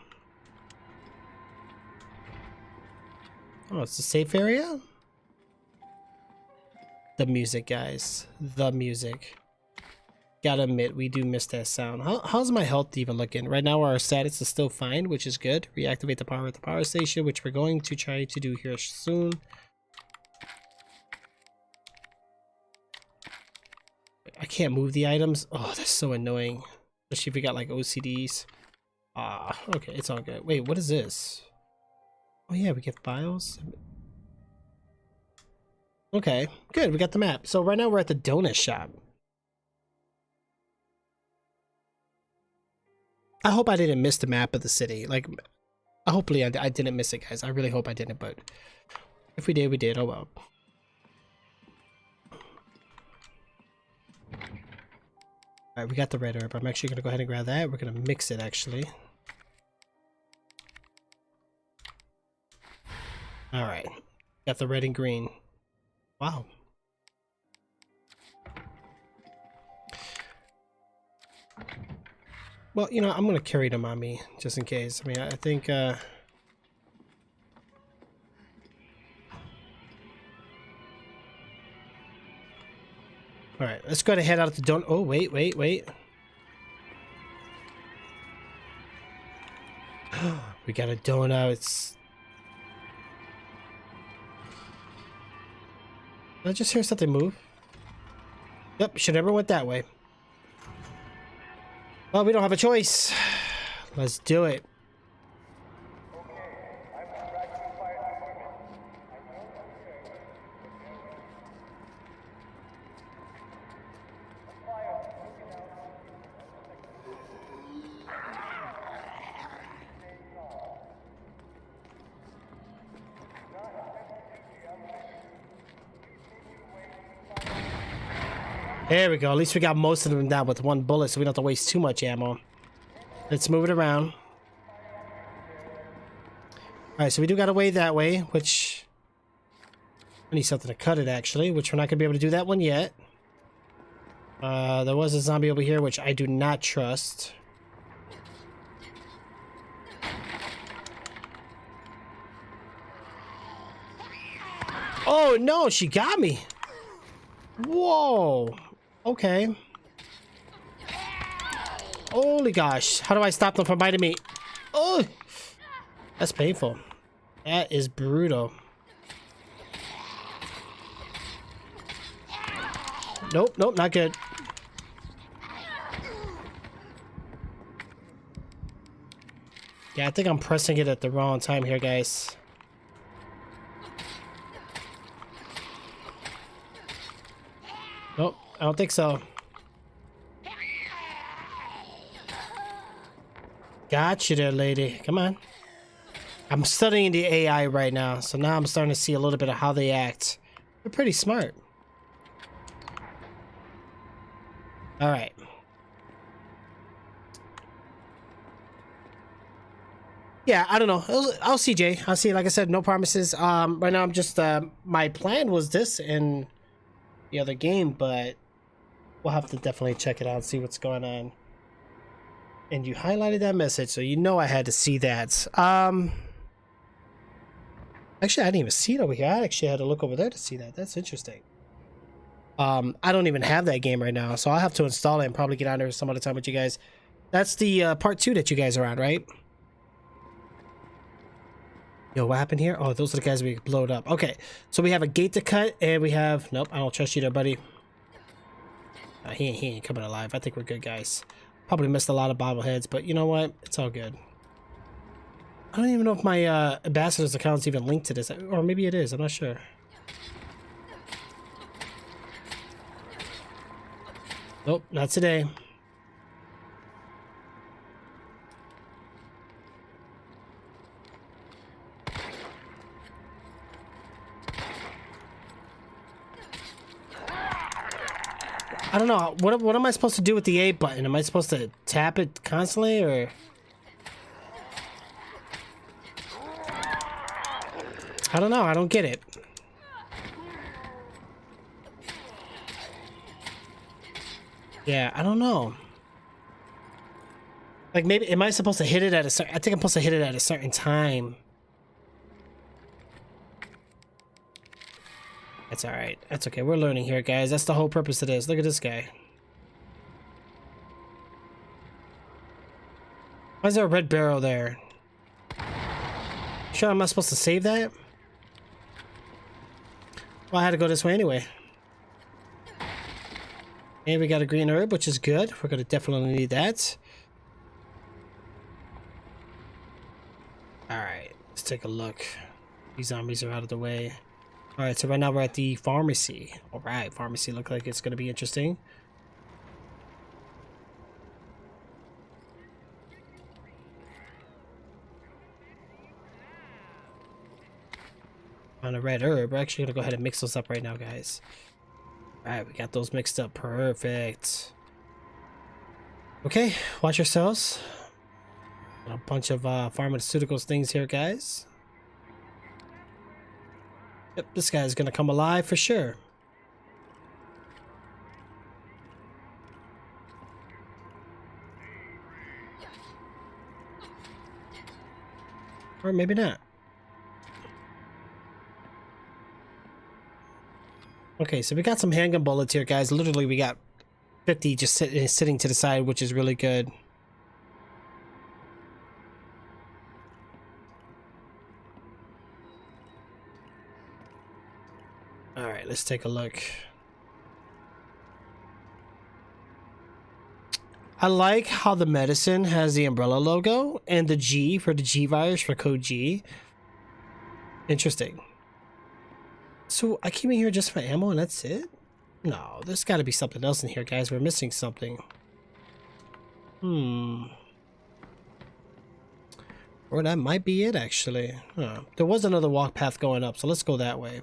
it's the safe area? The music, guys. The music. Gotta admit, we do miss that sound. How's my health even looking? Right now our status is still fine, which is good. Reactivate the power at the power station, which we're going to try to do here soon. I can't move the items. Oh, that's so annoying. Especially if we got like OCDs. Ah, okay, it's all good. Wait, what is this? Oh yeah, we get files. Okay, good, we got the map. So right now we're at the donut shop. I hope I didn't miss the map of the city. Like, hopefully I didn't miss it, guys. I really hope I didn't, but if we did, we did. Oh well. Alright, we got the red herb. I'm actually going to go ahead and grab that. We're going to mix it, actually. Alright. Got the red and green. Wow. Well, you know, I'm going to carry them on me, just in case. I mean, I think, Alright, let's go ahead and head out the donut. Oh, wait. We got a donut. Did I just hear something move? Yep, should never went that way. Well, we don't have a choice. Let's do it. There we go. At least we got most of them down with one bullet, so we don't have to waste too much ammo. Let's move it around. Alright, so we do got a way that way, which... I need something to cut it, actually, which we're not going to be able to do that one yet. There was a zombie over here, which I do not trust. Oh, no, she got me. Whoa. Okay. Holy gosh. How do I stop them from biting me? Oh, that's painful. That is brutal. Nope, not good. Yeah, I think I'm pressing it at the wrong time here, guys. Nope, I don't think so. Got you there, lady. Come on. I'm studying the AI right now, so now I'm starting to see a little bit of how they act. They're pretty smart. Alright. Yeah, I don't know. I'll see, Jay. I'll see. Like I said, no promises. Right now I'm just, my plan was this in the other game, but we'll have to definitely check it out and see what's going on. And you highlighted that message, so you know I had to see that. Actually, I didn't even see it over here. I actually had to look over there to see that. That's interesting. I don't even have that game right now, so I'll have to install it and probably get on there some other time with you guys. That's the part 2 that you guys are on, right? Yo, what happened here? Oh, those are the guys we blowed up. Okay, so we have a gate to cut, and we have... Nope, I don't trust you there, buddy. He ain't coming alive. I think we're good, guys. Probably missed a lot of bobbleheads, but you know what? It's all good. I don't even know if my ambassador's account's even linked to this, or maybe it is. I'm not sure. Nope, not today. I don't know. What am I supposed to do with the A button? Am I supposed to tap it constantly, or? I don't know. I don't get it. Yeah, I don't know. Like, maybe, am I supposed to hit it at a certain... I think I'm supposed to hit it at a certain time. That's alright. That's okay. We're learning here, guys. That's the whole purpose of this. Look at this guy. Why is there a red barrel there? Sure, I'm not supposed to save that? Well, I had to go this way anyway. And we got a green herb, which is good. We're going to definitely need that. Alright, let's take a look. These zombies are out of the way. Alright, so right now we're at the pharmacy. Alright, pharmacy look like it's going to be interesting. On a red herb, we're actually going to go ahead and mix those up right now, guys. Alright, we got those mixed up. Perfect. Okay, watch yourselves. Got a bunch of pharmaceuticals things here, guys. Yep, this guy's gonna come alive for sure. Or maybe not. Okay, so we got some handgun bullets here, guys. Literally, we got 50 just sitting to the side, which is really good. Alright, let's take a look. I like how the medicine has the umbrella logo and the G for the G virus for code G. Interesting. So I came in here just for ammo and that's it? No, there's got to be something else in here, guys. We're missing something. Or that might be it, actually. Huh. There was another walk path going up, so let's go that way.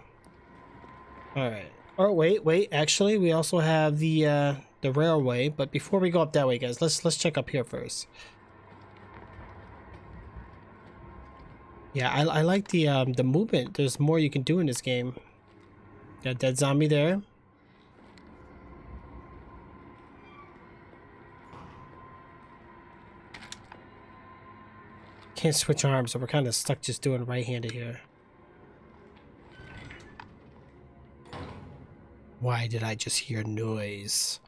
Alright. Oh, wait. Actually, we also have the railway. But before we go up that way, guys, let's check up here first. Yeah, I like the movement. There's more you can do in this game. Got a dead zombie there. Can't switch arms, so we're kind of stuck just doing right-handed here. Why did I just hear noise?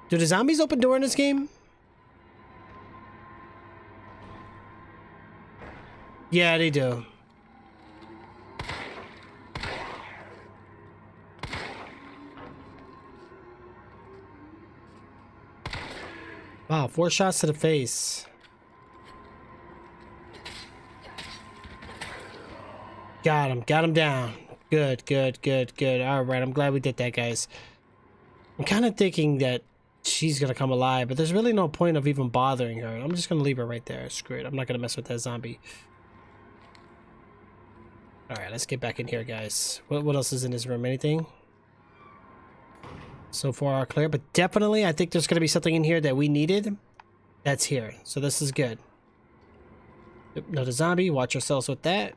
Do the zombies open door in this game? Yeah, they do. Wow, 4 shots to the face. Got him down. Good. Alright, I'm glad we did that, guys. I'm kind of thinking that she's gonna come alive, but there's really no point of even bothering her. I'm just gonna leave her right there. Screw it. I'm not gonna mess with that zombie. Alright, let's get back in here, guys. What else is in this room? Anything? So far, clear. But definitely, I think there's gonna be something in here that we needed. That's here. So this is good. Another zombie. Watch yourselves with that.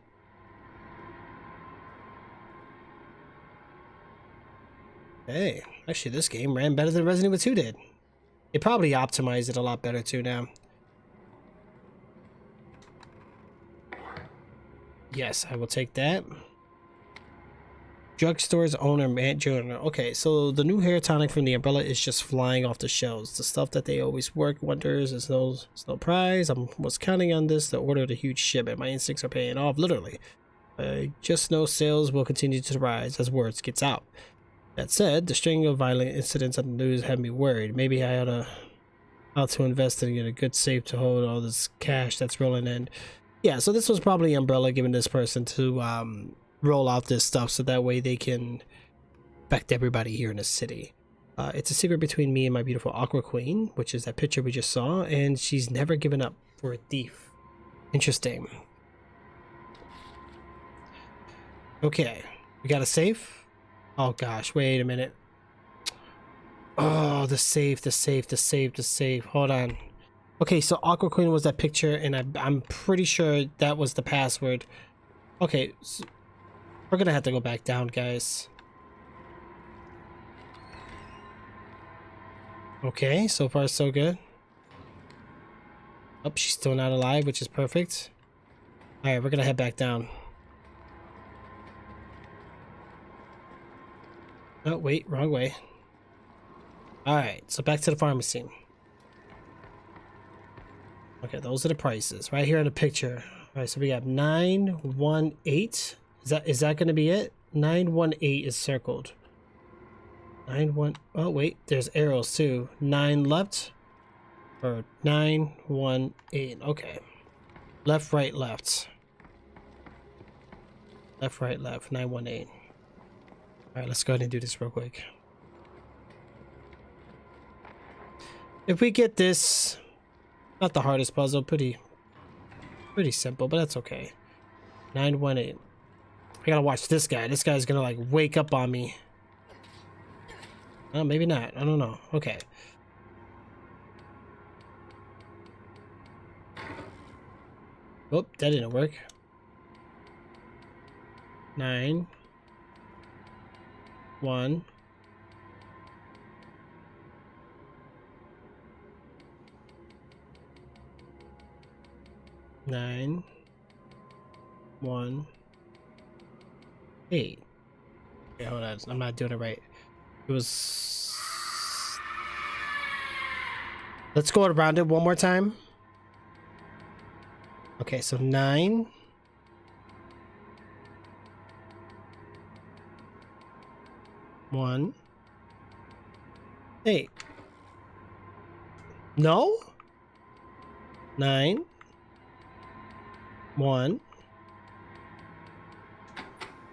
Hey, actually this game ran better than Resident Evil 2 did. They probably optimized it a lot better too now. Yes, I will take that. Drugstore's owner, Matt Joyner. Okay, so the new hair tonic from the umbrella is just flying off the shelves. The stuff that they always work wonders is no prize. I was counting on this to order the huge shipment. My instincts are paying off, literally. I just know sales will continue to rise as words gets out. That said, the string of violent incidents on the news have me worried. Maybe I ought to invest in a good safe to hold all this cash that's rolling in. Yeah, so this was probably Umbrella giving this person to roll out this stuff so that way they can affect everybody here in the city. It's a secret between me and my beautiful Aqua Queen, which is that picture we just saw, and she's never given up for a thief. Interesting. Okay, we got a safe. Oh gosh, wait a minute. Oh, the safe. Hold on. Okay, so Aqua Queen was that picture, and I'm pretty sure that was the password. Okay, so we're gonna have to go back down, guys. Okay, so far so good. Oh, she's still not alive, which is perfect. Alright, we're gonna head back down. Oh, wait, wrong way. Alright, so back to the pharmacy. Okay, those are the prices right here in the picture. Alright, so we got 918. Is that gonna be it? 918 is circled. 91. Oh wait, there's arrows too. 9 left or 918. Okay, left, right, left. Left, right, left. 918. All right, let's go ahead and do this real quick. If we get this, not the hardest puzzle, pretty simple, but that's okay. 918. I gotta watch this guy. This guy's gonna like wake up on me. Oh, maybe not. I don't know. Okay. Oh, that didn't work. 9 1 9 1 8. Okay, hold on. I'm not doing it right. It was. Let's go around it one more time. Okay, so 9 1 8. No? 9 1.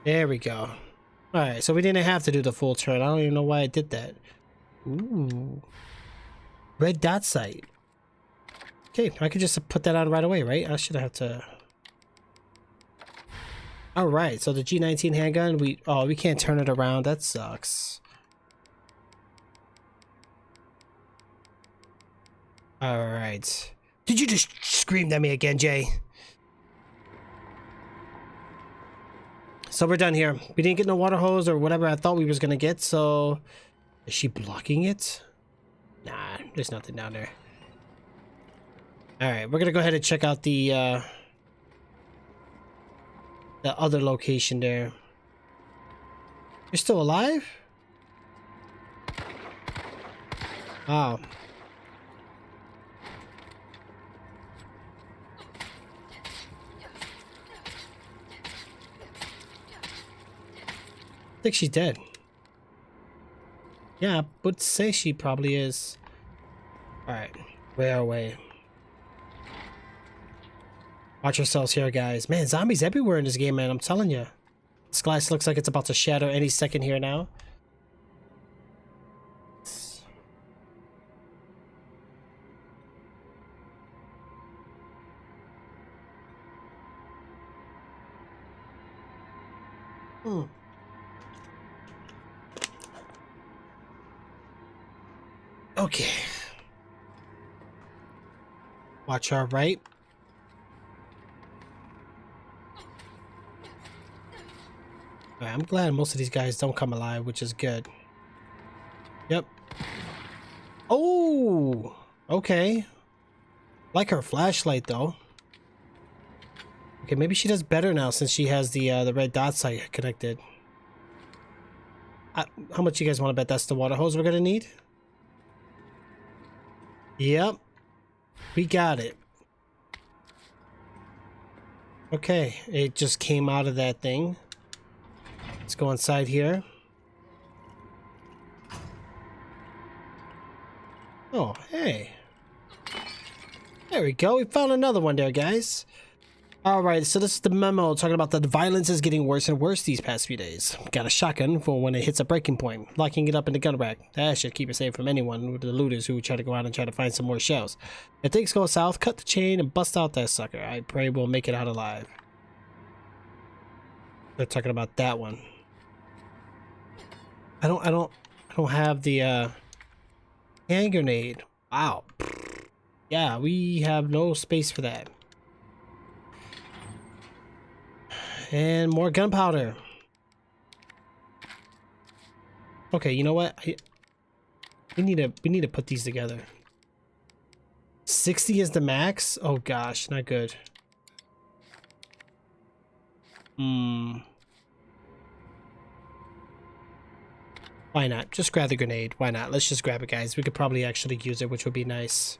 There we go. Alright, so we didn't have to do the full turn. I don't even know why I did that. Ooh. Red dot sight. Okay, I could just put that on right away, right? I should have to... Alright, so the G19 handgun, we can't turn it around. That sucks. Alright. Did you just scream at me again, Jay? So we're done here. We didn't get no water hose or whatever I thought we was gonna get, so... Is she blocking it? Nah, there's nothing down there. Alright, we're gonna go ahead and check out the other location there. You're still alive? Wow. I think she's dead. Yeah, I would say she probably is. Alright, where away. Watch yourselves here, guys. Man, zombies everywhere in this game, man. I'm telling you. This glass looks like it's about to shatter any second here now. Okay. Watch our right. Alright, I'm glad most of these guys don't come alive, which is good. Yep. Oh! Okay. Like her flashlight, though. Okay, maybe she does better now since she has the red dot sight connected. How much you guys want to bet that's the water hose we're gonna need? Yep. We got it. Okay, it just came out of that thing. Let's go inside here. Oh, hey. There we go. We found another one there, guys. Alright, so this is the memo talking about that the violence is getting worse and worse these past few days. Got a shotgun for when it hits a breaking point, locking it up in the gun rack. That should keep it safe from anyone with the looters who try to go out and try to find some more shells. If things go south, cut the chain and bust out that sucker. I pray we'll make it out alive. They're talking about that one. I don't have the hand grenade. Wow. Yeah, we have no space for that. And more gunpowder. Okay, you know what? We need to put these together. 60 is the max? Oh gosh, not good. Why not? Just grab the grenade. Why not? Let's just grab it, guys. We could probably actually use it, which would be nice.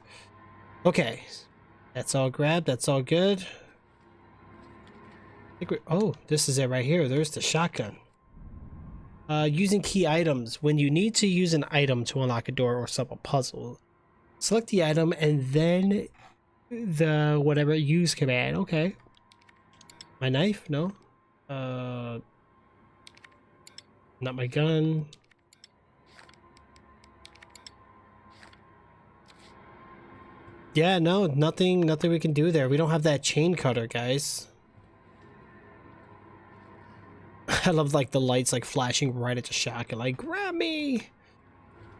Okay. That's all grabbed. That's all good. Oh, this is it right here. There's the shotgun. Using key items. When you need to use an item to unlock a door or solve a puzzle, select the item and then the whatever use command. Okay. My knife? No. Not my gun. Yeah, no, nothing we can do there. We don't have that chain cutter, guys. I love like the lights like flashing right at the shotgun, like grab me.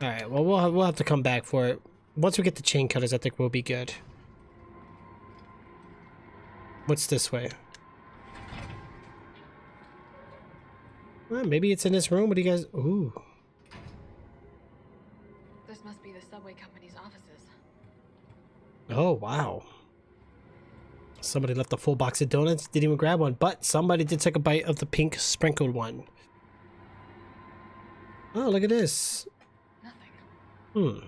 All right, well we'll have to come back for it. Once we get the chain cutters, I think we'll be good. What's this way? Well, maybe it's in this room. What do you guys? Ooh. This must be the subway company's offices. Oh wow. Somebody left a full box of donuts, didn't even grab one, but somebody did take a bite of the pink sprinkled one. Oh, look at this. Nothing.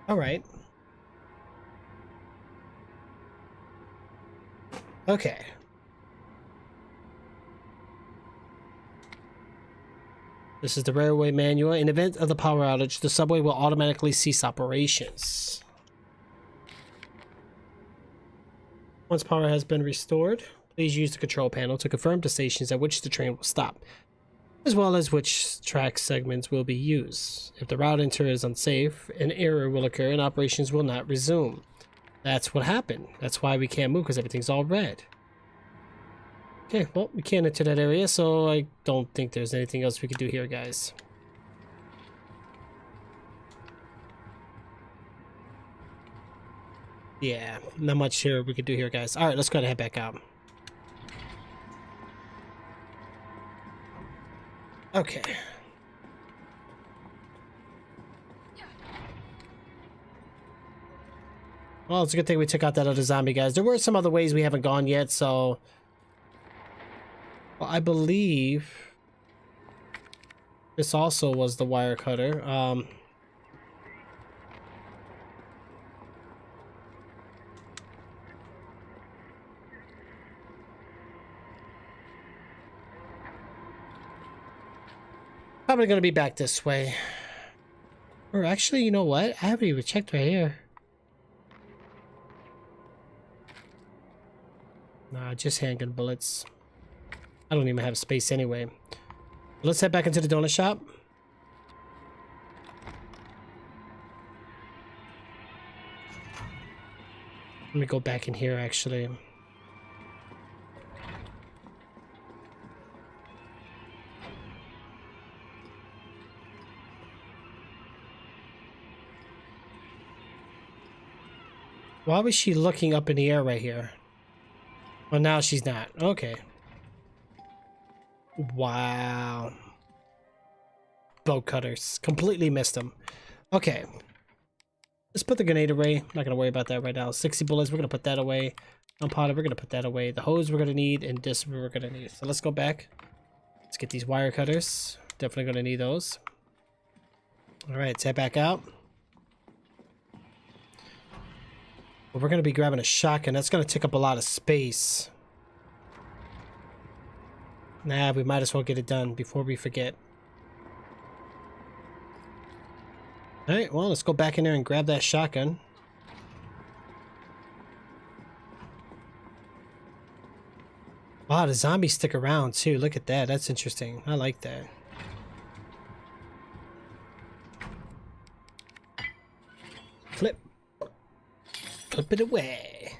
All right. Okay. This is the railway manual. In event of the power outage, the subway will automatically cease operations. Once power has been restored, please use the control panel to confirm the stations at which the train will stop, as well as which track segments will be used. If the route enter is unsafe, an error will occur and operations will not resume. That's what happened. That's why we can't move, because everything's all red. Okay, well, we can't enter that area, so I don't think there's anything else we could do here, guys. Yeah, not much here we could do here, guys. All right, let's go ahead and head back out. Okay. Well, it's a good thing we took out that other zombie, guys. There were some other ways we haven't gone yet, so... Well, I believe... this also was the wire cutter. Probably gonna be back this way. Or actually, you know what? I haven't even checked right here. Nah, just handgun bullets. I don't even have space anyway. Let's head back into the donut shop. Let me go back in here, actually. Why was she looking up in the air right here? Well, now she's not. Okay. Wow. Bolt cutters. Completely missed them. Okay. Let's put the grenade away. Not gonna worry about that right now. 60 bullets, we're gonna put that away. Gunpowder, we're gonna put that away. The hose we're gonna need, and this we're gonna need. So let's go back. Let's get these wire cutters. Definitely gonna need those. Alright, let's head back out. But we're going to be grabbing a shotgun. That's going to take up a lot of space. Nah, we might as well get it done before we forget. Alright, well, let's go back in there and grab that shotgun. Wow, the zombies stick around too. Look at that. That's interesting. I like that. Clip. Clip it away.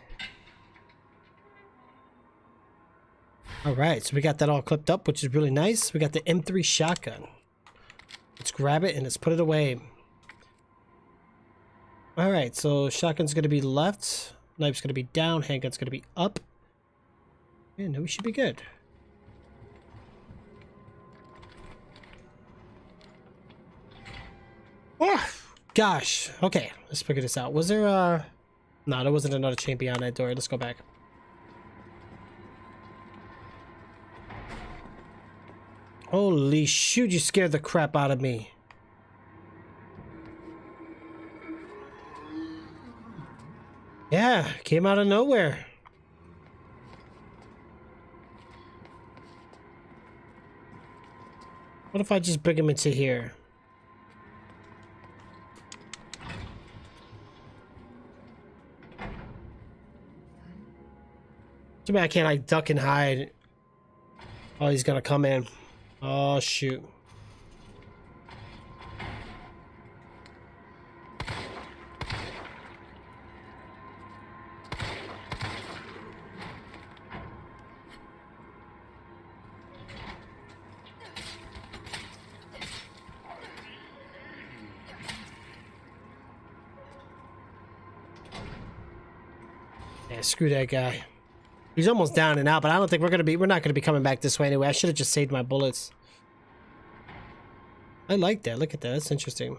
Alright, so we got that all clipped up, which is really nice. We got the M3 shotgun. Let's grab it and let's put it away. Alright, so shotgun's going to be left. Knife's going to be down. Handgun's going to be up. And we should be good. Oh, gosh. Okay, let's figure this out. Was there a... No, there wasn't another chain beyond that door. Let's go back. Holy shoot, you scared the crap out of me. Yeah, came out of nowhere. What if I just bring him into here? Too bad I can't like duck and hide. Oh, he's gonna come in. Oh, shoot. Yeah, screw that guy. He's almost down and out, but I don't think we're not gonna be coming back this way anyway. I should have just saved my bullets. I like that. Look at that. That's interesting.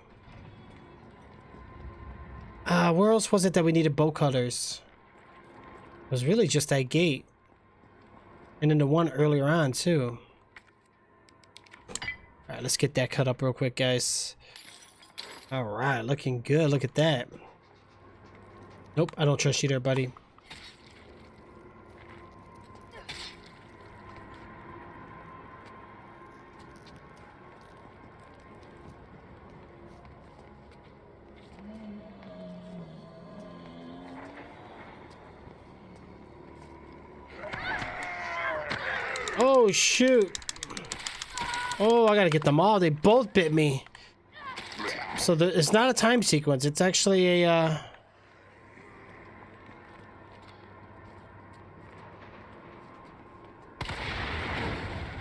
Where else was it that we needed bolt cutters? It was really just that gate. And then the one earlier on too. Alright, let's get that cut up real quick, guys. Alright, looking good. Look at that. Nope, I don't trust you there, buddy. Oh, shoot. Oh, I gotta get them all. They both bit me. So it's not a time sequence. It's actually a...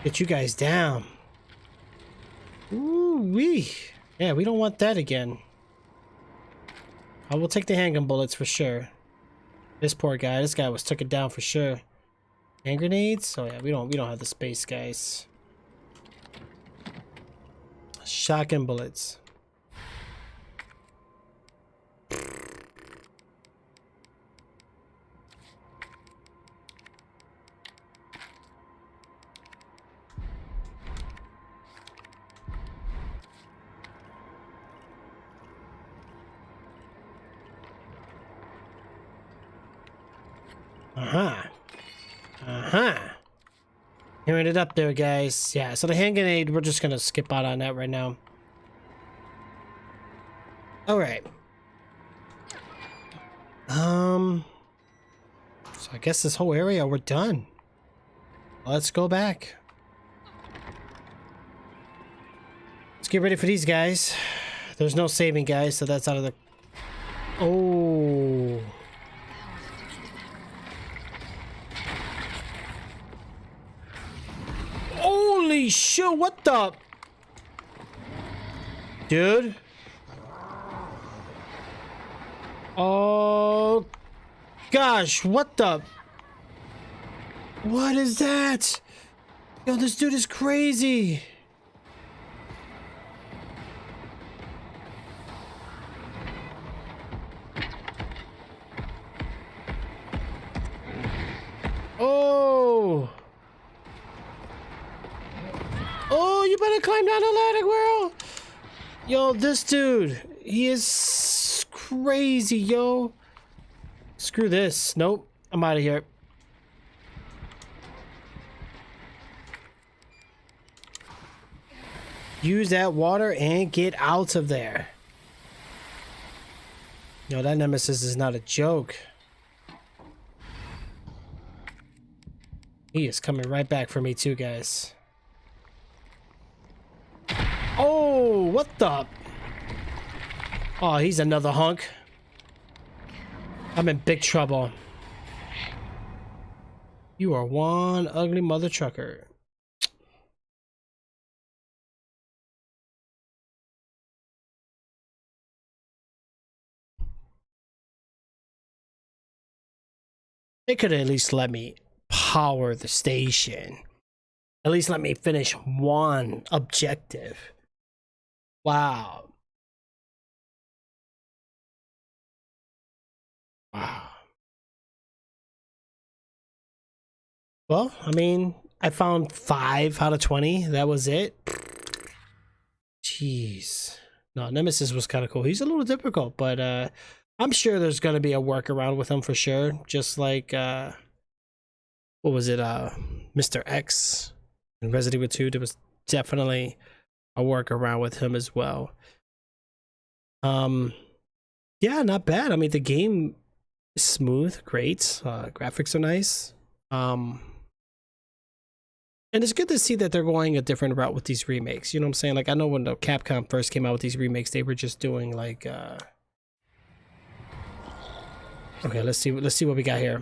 Get you guys down. Ooh-wee. Yeah, we don't want that again. I will take the handgun bullets for sure. This poor guy. This guy was took it down for sure. Hand grenades? Oh yeah, we don't have the space, guys. Shotgun bullets. Hearing it up there, guys. Yeah, so the hand grenade, we're just gonna skip out on that right now. Alright. So I guess this whole area, we're done. Let's go back. Let's get ready for these guys. There's no saving, guys, so that's out of the... Oh... Holy shit, what the? Dude. Oh gosh, what the? What is that? Yo, this dude is crazy. Oh. Oh, you better climb down the ladder, girl. Yo, this dude, he is crazy, yo. Screw this. Nope. I'm out of here. Use that water and get out of there. No, that nemesis is not a joke. He is coming right back for me too, guys. Oh, what the? Oh, he's another hunk. I'm in big trouble. You are one ugly mother trucker. They could at least let me power the station. At least let me finish one objective. Wow. Wow. Well, I mean, I found 5 out of 20. That was it. Jeez. No, Nemesis was kind of cool. He's a little difficult, but I'm sure there's going to be a workaround with him for sure. Just like, what was it? Mr. X in Resident Evil 2. There was definitely a workaround with him as well. Yeah, not bad. I mean, the game is smooth, great. Graphics are nice. And it's good to see that they're going a different route with these remakes. You know what I'm saying? Like, I know when the Capcom first came out with these remakes, they were just doing like okay, let's see what we got here.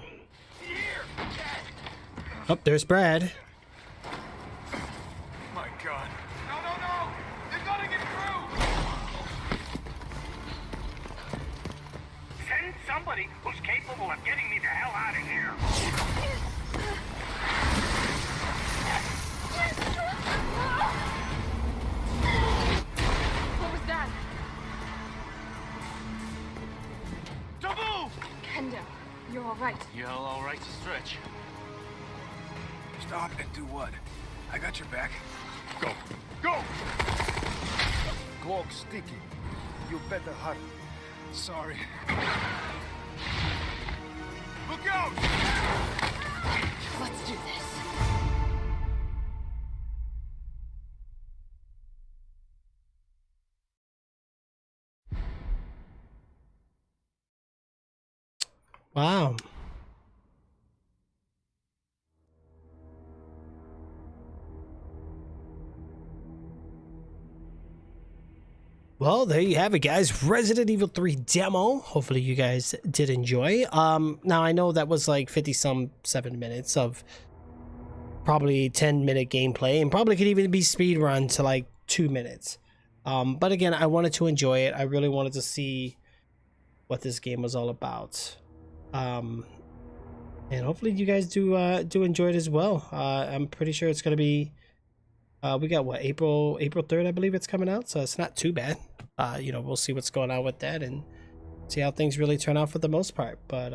Oh, there's Brad. My God. No, no, no! They're gonna get through! Send somebody who's capable of getting me the hell out of here. What was that? Taboo! Kendo, you're all right. You're all right to stretch. Stop and do what? I got your back. Go! Go! Cloak sticky. You better hurry. Sorry. Look out! Let's do this. Wow. Well, there you have it, guys. Resident Evil 3 demo. Hopefully you guys did enjoy. Now I know that was like 50-some-7 minutes of probably 10-minute gameplay, and probably could even be speed run to like 2 minutes. But again, I wanted to enjoy it. I really wanted to see what this game was all about. And hopefully you guys do enjoy it as well. I'm pretty sure it's gonna be we got what, April 3rd, I believe it's coming out, so it's not too bad. You know, we'll see what's going on with that and see how things really turn out for the most part. But